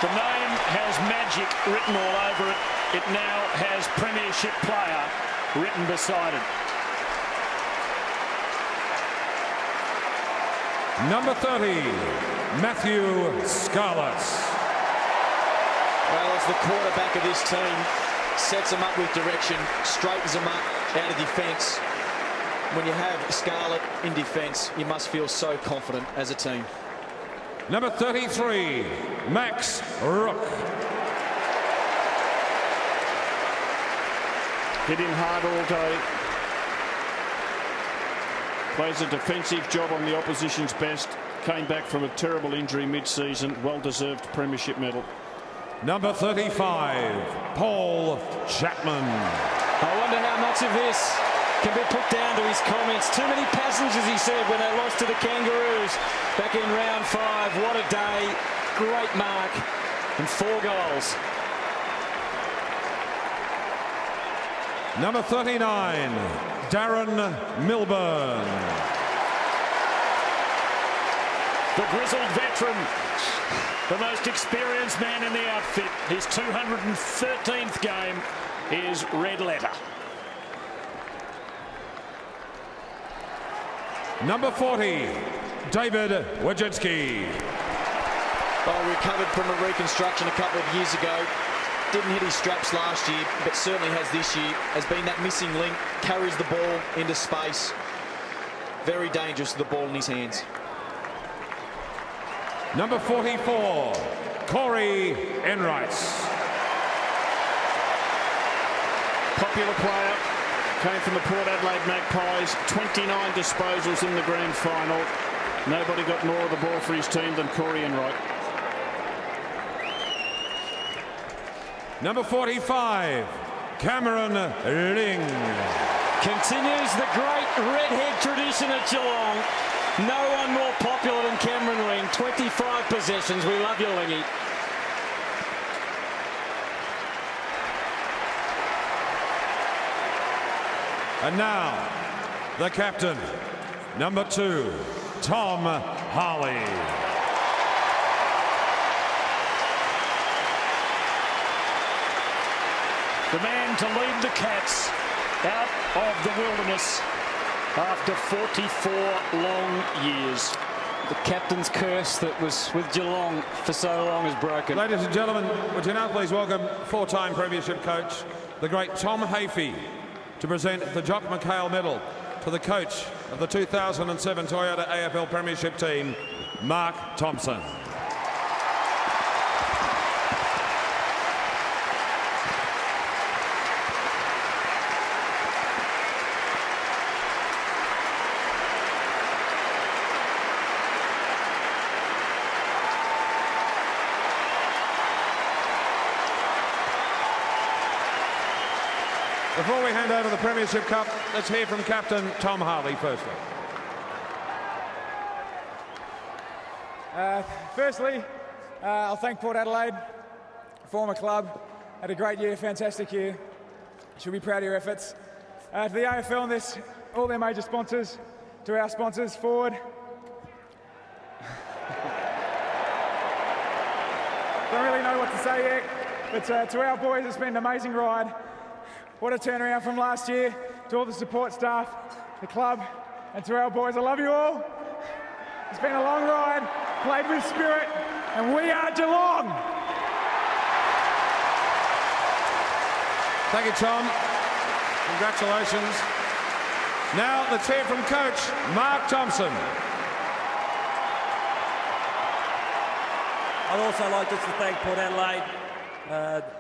The name has magic written all over it. It now has premiership player written beside it. Number 30, Matthew Scarlett. Well, as the quarterback of this team, sets them up with direction, straightens them up out of defence. When you have Scarlett in defence, you must feel so confident as a team. Number 33, Max Rook. Hit him hard all day. Plays a defensive job on the opposition's best. Came back from a terrible injury mid-season. Well-deserved premiership medal. Number 35, Paul Chapman. I wonder how much of this can be put down to his comments. Too many passengers, he said, when they lost to the Kangaroos back in round 5. What a day. Great mark and 4 goals. Number 39, Darren Milburn. The grizzled veteran, the most experienced man in the outfit. His 213th game is red letter. Number 40, David Wojcicki. Well, recovered from a reconstruction a couple of years ago. Didn't hit his straps last year, but certainly has this year. Has been that missing link, carries the ball into space. Very dangerous with the ball in his hands. Number 44, Corey Enright. Popular player, came from the Port Adelaide Magpies, 29 disposals in the grand final. Nobody got more of the ball for his team than Corey Enright. Number 45, Cameron Ling. Continues the great redhead tradition at Geelong. No one more popular than Cameron Ling. 25 possessions. We love you, Lingy. And now, the captain, number 2, Tom Harley. The man to lead the Cats out of the wilderness after 44 long years. The captain's curse that was with Geelong for so long is broken. Ladies and gentlemen, would you now please welcome 4-time premiership coach, the great Tom Hafey, to present the Jock McHale Medal to the coach of the 2007 Toyota AFL Premiership team, Mark Thompson. Before we hand over the Premiership Cup, let's hear from Captain Tom Harley firstly. Firstly, I'll thank Port Adelaide, former club. Had a great year, fantastic year. Should be proud of your efforts. To the AFL and this, all their major sponsors, to our sponsors, Ford. Don't really know what to say yet, but to our boys, it's been an amazing ride. What a turnaround from last year. To all the support staff, the club, and to our boys, I love you all. It's been a long ride, played with spirit, and we are Geelong. Thank you, Tom. Congratulations. Now let's hear from coach Mark Thompson. I'd also like just to thank Port Adelaide.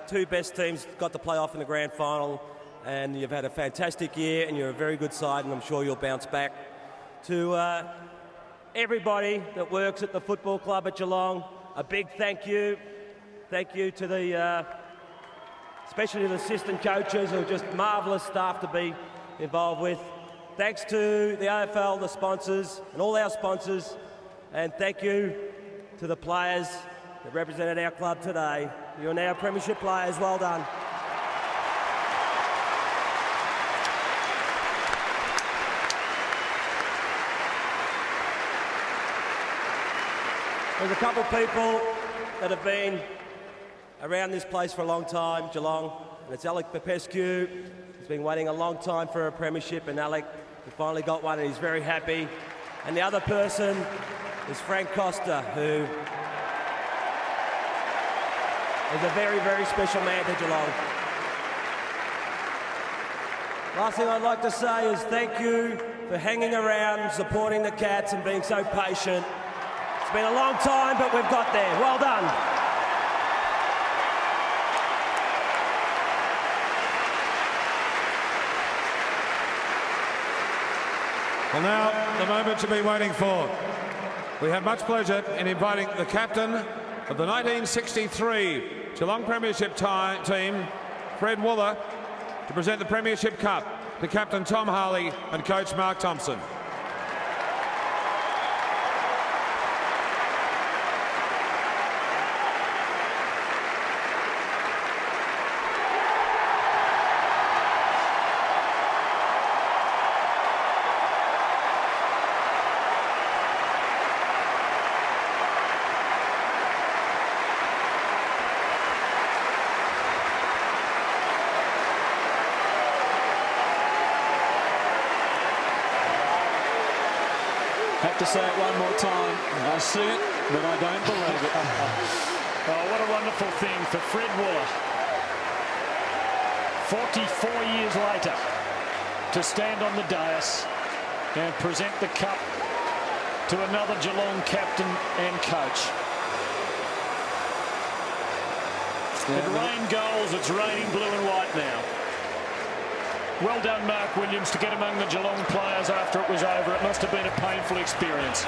2 best teams got to play off in the grand final, and you've had a fantastic year and you're a very good side, and I'm sure you'll bounce back. To everybody that works at the football club at Geelong, a big thank you. Thank you to the, especially the assistant coaches, who are just marvellous staff to be involved with. Thanks to the AFL, the sponsors, and all our sponsors, and thank you to the players that represented our club today. You're now premiership players. Well done. There's a couple of people that have been around this place for a long time, Geelong, and it's Alec Popescu. He's been waiting a long time for a premiership, and Alec, he finally got one, and he's very happy. And the other person is Frank Costa, who is a very, very special man to Geelong. Last thing I'd like to say is thank you for hanging around, supporting the Cats and being so patient. It's been a long time, but we've got there. Well done. Well, now, the moment you've been waiting for. We have much pleasure in inviting the captain of the 1963 Geelong Premiership team, Fred Wooler, to present the Premiership Cup to Captain Tom Harley and Coach Mark Thompson. Have to say it one more time. I see it, but I don't believe it. Oh, what a wonderful thing for Fred Waller. 44 years later, to stand on the dais and present the cup to another Geelong captain and coach. It rained goals, it's raining blue and white now. Well done, Mark Williams, to get among the Geelong players after it was over. It must have been a painful experience.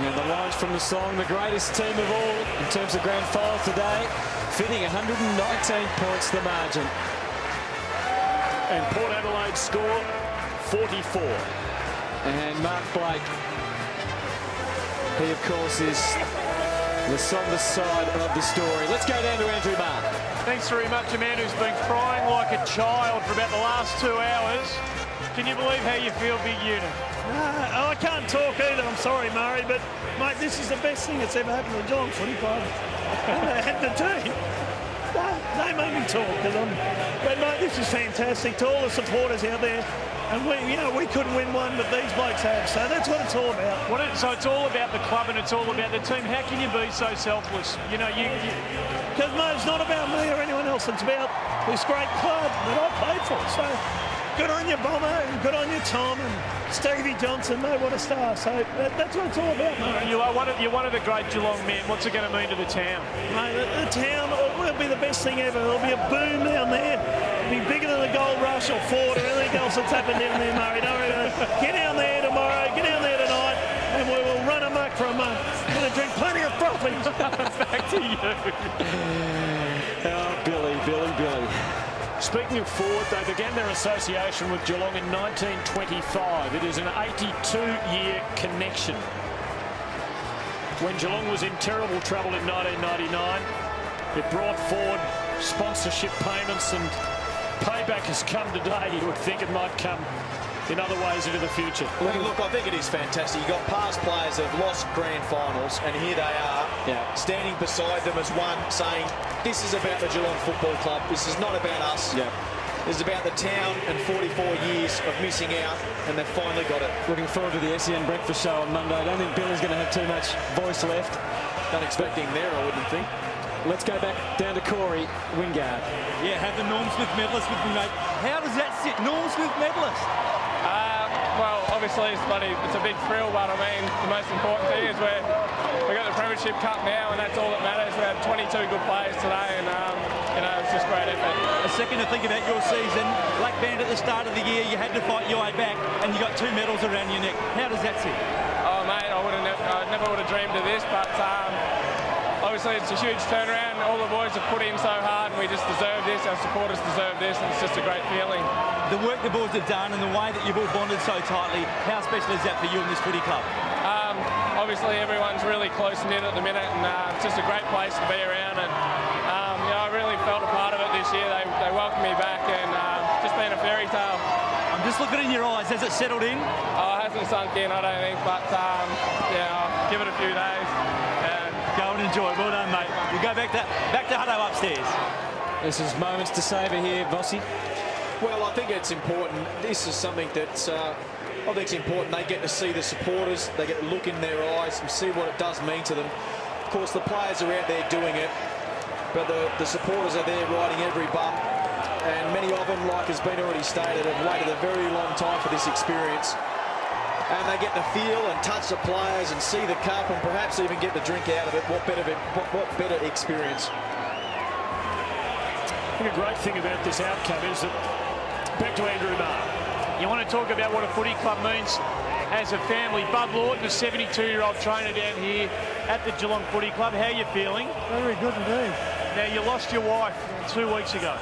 And the lines from the song, the greatest team of all in terms of grand finals today, fitting 119 points the margin. And Port Adelaide score 44. And Mark Blake, he of course is the somber side of the story. Let's go down to Andrew Marr. Thanks very much, a man who's been crying like a child for about the last 2 hours. Can you believe how you feel, Big Unit? I can't talk either, I'm sorry, Murray, but, mate, this is the best thing that's ever happened to the Geelong Footy Club. And the team. They made me talk, but, mate, this is fantastic. To all the supporters out there, and we couldn't win one, but these blokes have, so that's what it's all about. So it's all about the club and it's all about the team. How can you be so selfless? You know, because, mate, it's not about me or anyone else. It's about this great club that I played for. So good on you, Bomber, and good on you, Tom, and Stevie Johnson, mate, what a star. So that's what it's all about, mate. You're one of the great Geelong men. What's it going to mean to the town? Mate, the town will be the best thing ever. There'll be a boom down there. It'll be bigger than the Gold Rush or Ford or anything else that's happened down there, Murray. Don't worry about it. Get down there tomorrow, get down there tonight, and we will run amok for a month. We're going to drink plenty of frothies. Back to you. Oh, Billy. Speaking of Ford, they began their association with Geelong in 1925. It is an 82-year connection. When Geelong was in terrible trouble in 1999, it brought Ford sponsorship payments, and payback has come today. You would think it might come in other ways into the future. Look, I think it is fantastic. You've got past players that have lost grand finals, and here they are, standing beside them as one, saying, this is about the Geelong Football Club. This is not about us. This is about the town and 44 years of missing out, and they've finally got it. Looking forward to the SEN breakfast show on Monday. I don't think Billy's going to have too much voice left. Don't expect him there, I wouldn't think. Let's go back down to Corey Wingard. Yeah, have the Norm Smith medalist with me, mate. How does that sit? Norm Smith medalist? Well, obviously it's a big thrill, but I mean, the most important thing is we got the Premiership Cup now, and that's all that matters. We had 22 good players today, and it's just great effort. A second to think about your season. Black Band at the start of the year, you had to fight your way back, and you got 2 medals around your neck. How does that sit? Oh, mate, I never would have dreamed of this, but obviously it's a huge turnaround. All the boys have put in so hard, and we just deserve this. Our supporters deserve this, and it's just a great feeling. The work the boys have done and the way that you've all bonded so tightly, how special is that for you and this footy club? Obviously everyone's really close-knit at the minute, and it's just a great place to be around, and I really felt a part of it this year. They welcomed me back, and just been a fairy tale. I'm just looking in your eyes. Has it settled in? Oh, it hasn't sunk in, I don't think, but I'll give it a few days. Go and enjoy. Well done, mate. You go back to Hutto upstairs. This is moments to savour here, Vossi. Well, I think it's important. This is something that I think it's important. They get to see the supporters. They get to look in their eyes and see what it does mean to them. Of course, the players are out there doing it, but the supporters are there riding every bump. And many of them, like has been already stated, have waited a very long time for this experience. And they get to feel and touch the players and see the cup and perhaps even get the drink out of it. What better experience? I think a great thing about this outcome is that, back to Andrew Marr. You want to talk about what a footy club means as a family. Bud Lawton, a 72-year-old trainer down here at the Geelong Footy Club. How are you feeling? Very good indeed. Now, you lost your wife 2 weeks ago.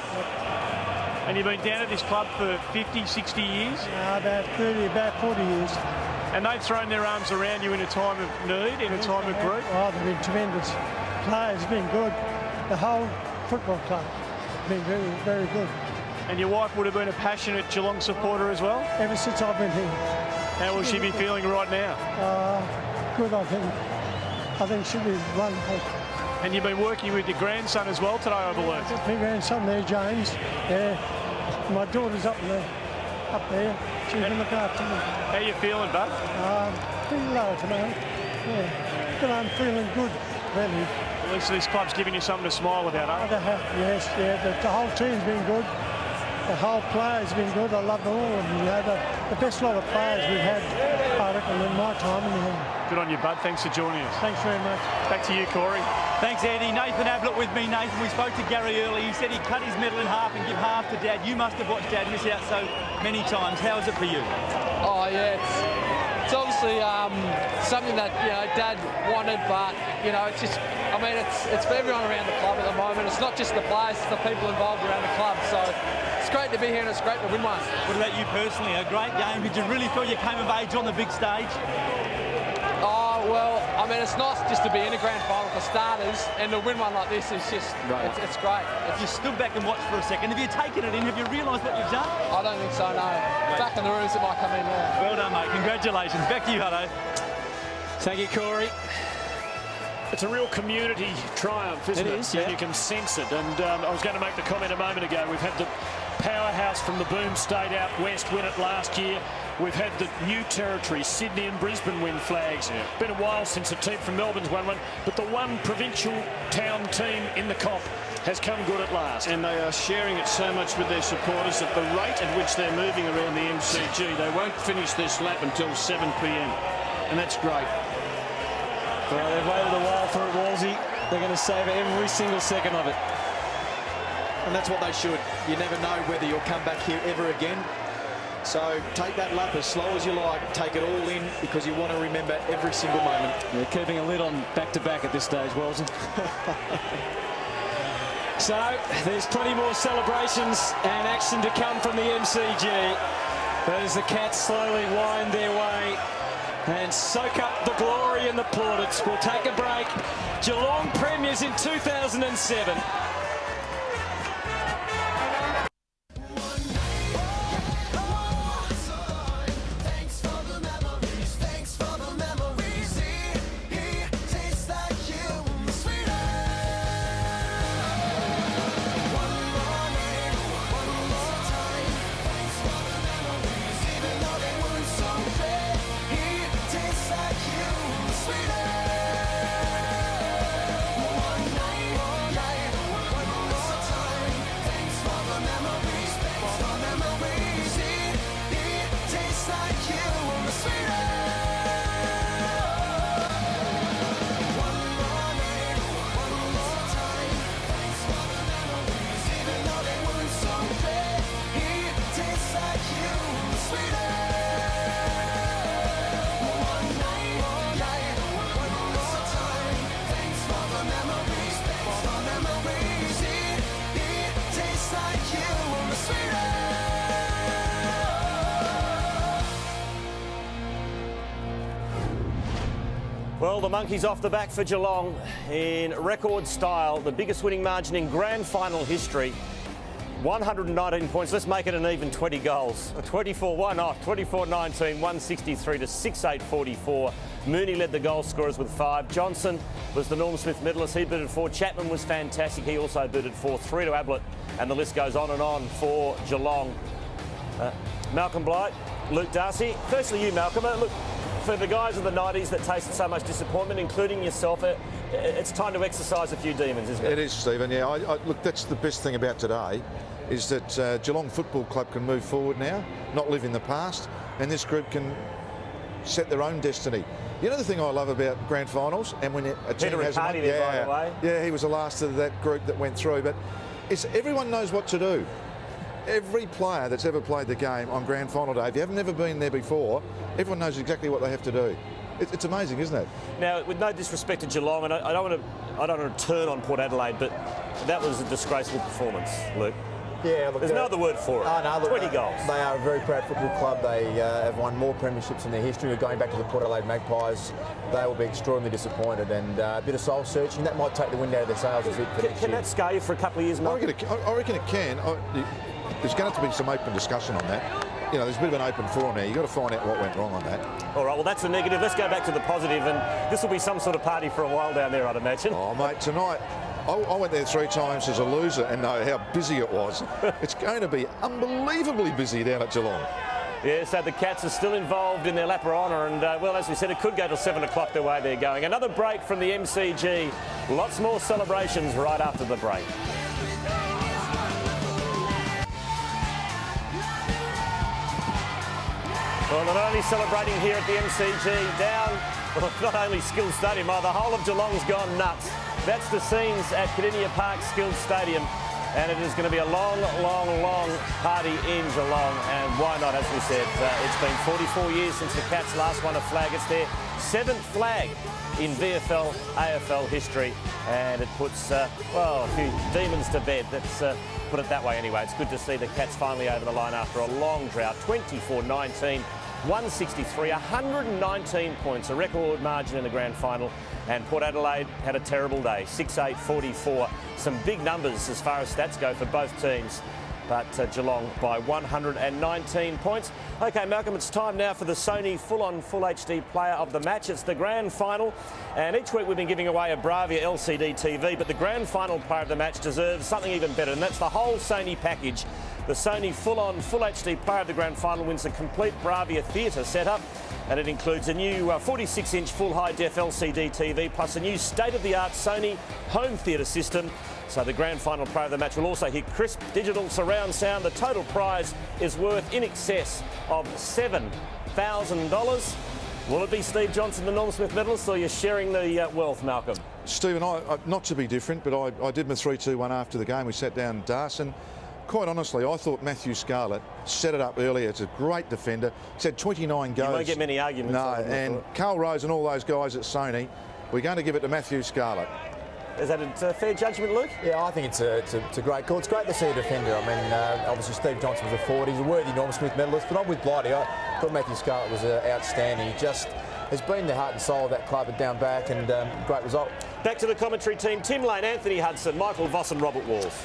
And you've been down at this club for 50, 60 years? About 30, about 40 years. And they've thrown their arms around you in a time of need, in a time of grief? Oh, they've been tremendous. Players have been good. The whole football club has been very, very good. And your wife would have been a passionate Geelong supporter as well? Ever since I've been here. How will she be feeling right now? Good, I think. I think she'll be wonderful. And you've been working with your grandson as well today, I believe. My grandson there, James. Yeah. My daughter's up there. She's been looking after me. How you feeling, bud? Pretty low tonight. Yeah. But I'm feeling good, really. At least this club's giving you something to smile about, eh? Yes, yeah. The whole team's been good. The whole players have been good. I love them all. And, you know, the best lot of players we've had, I reckon, in my time in the game. Good on you, bud. Thanks for joining us. Thanks very much. Back to you, Corey. Thanks, Andy. Nathan Ablett with me. Nathan, we spoke to Gary early. He said he'd cut his medal in half and give half to Dad. You must have watched Dad miss out so many times. How is it for you? Oh, yeah, it's obviously something that, you know, Dad wanted, but, you know, it's just, I mean, it's for everyone around the club at the moment. It's not just the players, it's the people involved around the club. So it's great to be here and it's great to win one. What about you personally? A great game. Did you really feel you came of age on the big stage? Oh, well, I mean, it's nice just to be in a grand final for starters, and to win one like this is just, it's great. If you stood back and watched for a second, have you taken it in? Have you realised what you've done? I don't think so, no. Back in the rooms, it might come in now. Well done, mate. Congratulations. Back to you, Hutto. Thank you, Corey. It's a real community triumph, isn't it? It is, yeah. And you can sense it. And I was going to make the comment a moment ago. We've had the powerhouse from the boom state out west win it last year. We've had the new territory, Sydney and Brisbane, win flags. Yeah. Been a while since a team from Melbourne's won one, but the one provincial town team in the comp has come good at last. And they are sharing it so much with their supporters at the rate at which they're moving around the MCG. They won't finish this lap until 7 p.m. And that's great. Well, they've waited a while for it, Wolsey. They're going to savour every single second of it. And that's what they should. You never know whether you'll come back here ever again. So take that lap as slow as you like. Take it all in because you want to remember every single moment. They're keeping a lid on back-to-back at this stage, Wolsey. So there's plenty more celebrations and action to come from the MCG. As the Cats slowly wind their way and soak up the glory and the plaudits. We'll take a break. Geelong premiers in 2007. Well, the Monkeys off the back for Geelong in record style, the biggest winning margin in grand final history. 119 points. Let's make it an even 20 goals. 24-1 off, 24-19, 163 to 6-8-44. Mooney led the goal scorers with 5. Johnson was the Norm Smith medalist. He booted 4. Chapman was fantastic. He also booted 4. 3 to Ablett. And the list goes on and on for Geelong. Malcolm Blight, Luke Darcy. Firstly, you, Malcolm. Look, for the guys of the 90s that tasted so much disappointment, including yourself, it's time to exercise a few demons, isn't it? It is, Stephen. Yeah, look, that's the best thing about today, is that Geelong Football Club can move forward now, not live in the past, and this group can set their own destiny. You know the thing I love about grand finals, and when a team has one, yeah, he was the last of that group that went through, but it's everyone knows what to do. Every player that's ever played the game on grand final day, if you haven't never been there before, everyone knows exactly what they have to do. It's amazing, isn't it? Now, with no disrespect to Geelong, and I don't want to turn on Port Adelaide, but that was a disgraceful performance, Luke. Yeah, look, there's no other word for it. Oh, no, look, 20 goals. They are a very proud football club. They have won more premierships in their history. We're going back to the Port Adelaide Magpies. They will be extraordinarily disappointed, and a bit of soul searching that might take the wind out of their sails a bit. Can that scare you for a couple of years, Mark? I reckon it can. There's going to have to be some open discussion on that. You know, there's a bit of an open forum there. You've got to find out what went wrong on that. All right, well, that's the negative. Let's go back to the positive, and this will be some sort of party for a while down there, I'd imagine. Oh, mate, tonight, I went there 3 times as a loser and know how busy it was. It's going to be unbelievably busy down at Geelong. Yeah, so the Cats are still involved in their lap of honour, and, well, as we said, it could go till 7 o'clock the way they're going. Another break from the MCG. Lots more celebrations right after the break. Well, not only celebrating here at the MCG, down, well, not only Skills Stadium, the whole of Geelong's gone nuts. That's the scenes at Kardinia Park Skills Stadium, and it is going to be a long, long, long party in Geelong, and why not, as we said, it's been 44 years since the Cats last won a flag. It's their 7th flag in VFL, AFL history, and it puts, well, a few demons to bed. Let's put it that way anyway. It's good to see the Cats finally over the line after a long drought, 24-19. 163, 119 points, a record margin in the grand final, and Port Adelaide had a terrible day, 6-8-44. Some big numbers as far as stats go for both teams, but Geelong by 119 points. OK, Malcolm, it's time now for the Sony full-on Full HD player of the match. It's the grand final, and each week we've been giving away a Bravia LCD TV, but the grand final player of the match deserves something even better, and that's the whole Sony package. The Sony full-on Full HD player of the grand final wins a complete Bravia theatre setup, and it includes a new 46-inch full high-def LCD TV plus a new state-of-the-art Sony home theatre system. So the grand final player of the match will also hear crisp digital surround sound. The total prize is worth in excess of $7,000. Will it be Steve Johnson, the Norm Smith medalist, or you're sharing the wealth, Malcolm? Stephen, not to be different, but I did my 3-2-1 after the game. We sat down in Darson. Quite honestly, I thought Matthew Scarlett set it up earlier. It's a great defender. He's had 29 goals. You won't get many arguments. No, and Carl Rose and all those guys at Sony, we're going to give it to Matthew Scarlett. Is that a fair judgment, Luke? Yeah, I think it's a great call. It's great to see a defender. I mean, obviously Steve Johnson was a forward. He's a worthy Norm Smith medalist, but I'm with Blighty. I thought Matthew Scarlett was outstanding. He just has been the heart and soul of that club at down back, and great result. Back to the commentary team. Tim Lane, Anthony Hudson, Michael Voss and Robert Walls.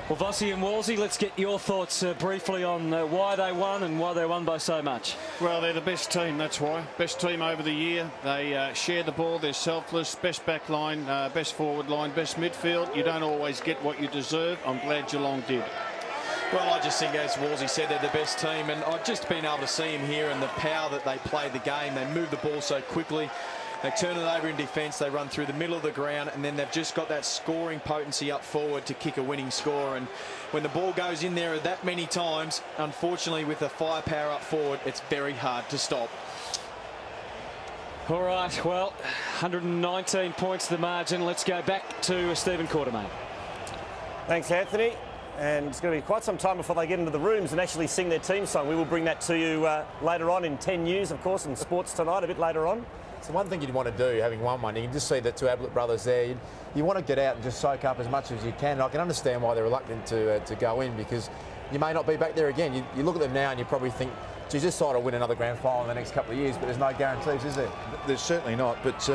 Well, Vossi and Wolsey, let's get your thoughts briefly on why they won and why they won by so much. Well, they're the best team, that's why. Best team over the year. They share the ball, they're selfless, best back line, best forward line, best midfield. You don't always get what you deserve. I'm glad Geelong did. Well, I just think, as Wolsey said, they're the best team, and I've just been able to see him here and the power that they play the game. They move the ball so quickly. They turn it over in defence, they run through the middle of the ground, and then they've just got that scoring potency up forward to kick a winning score. And when the ball goes in there that many times, unfortunately with the firepower up forward, it's very hard to stop. All right, well, 119 points the margin. Let's go back to Stephen Quartermain. Thanks, Anthony. And it's going to be quite some time before they get into the rooms and actually sing their team song. We will bring that to you later on in 10 News, of course, and Sports Tonight a bit later on. So one thing you'd want to do, having won one, you can just see the two Ablett brothers there. You want to get out and just soak up as much as you can. And I can understand why they're reluctant to go in, because you may not be back there again. You look at them now and you probably think, geez, this side will win another grand final in the next couple of years, but there's no guarantees, is there? There's certainly not, but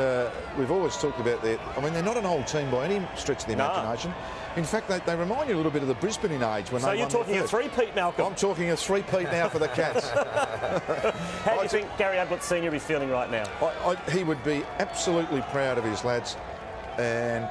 we've always talked about that. I mean, they're not an old team by any stretch of the imagination. In fact, they remind you a little bit of the Brisbane in age when they won. So you're talking a three-peat, Malcolm? I'm talking a three-peat now for the Cats. How do you think Gary Ablett Senior will be feeling right now? He would be absolutely proud of his lads, and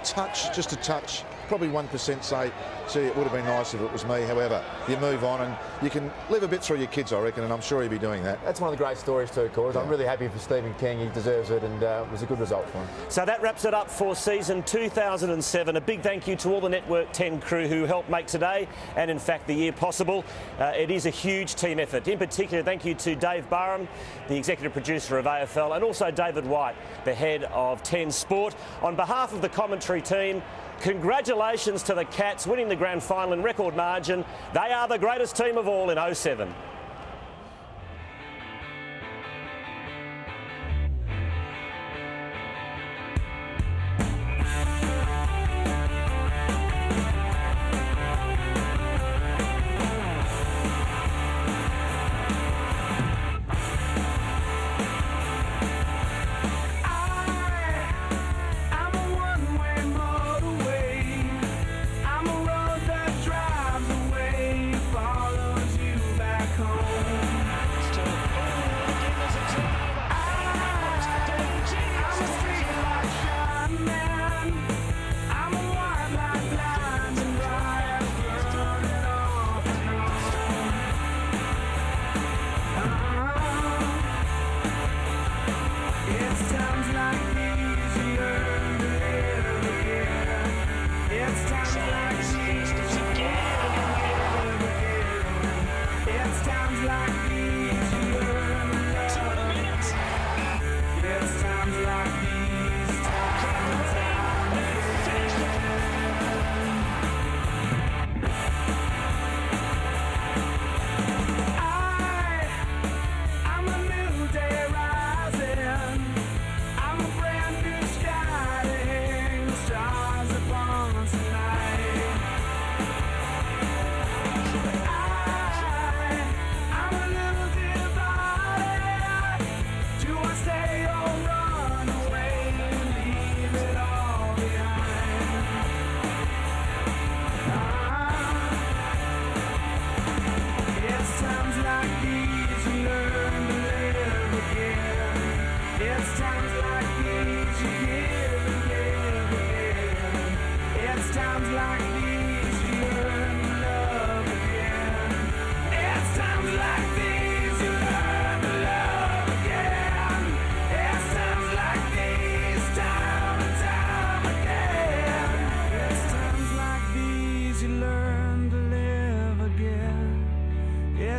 just a touch, probably 1% say, gee, it would have been nice if it was me. However, you move on and you can live a bit through your kids, I reckon, and I'm sure he'll be doing that. That's one of the great stories too, Cors. I'm really happy for Stephen King. He deserves it, and it was a good result for him. So that wraps it up for season 2007. A big thank you to all the Network 10 crew who helped make today and, in fact, the year possible. It is a huge team effort. In particular, thank you to Dave Barham, the executive producer of AFL, and also David White, the head of 10 Sport. On behalf of the commentary team, congratulations to the Cats winning the grand final in record margin. They are the greatest team of all in 07.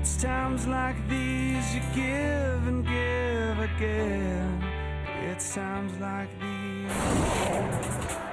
It's times like these you give and give again. It's times like these.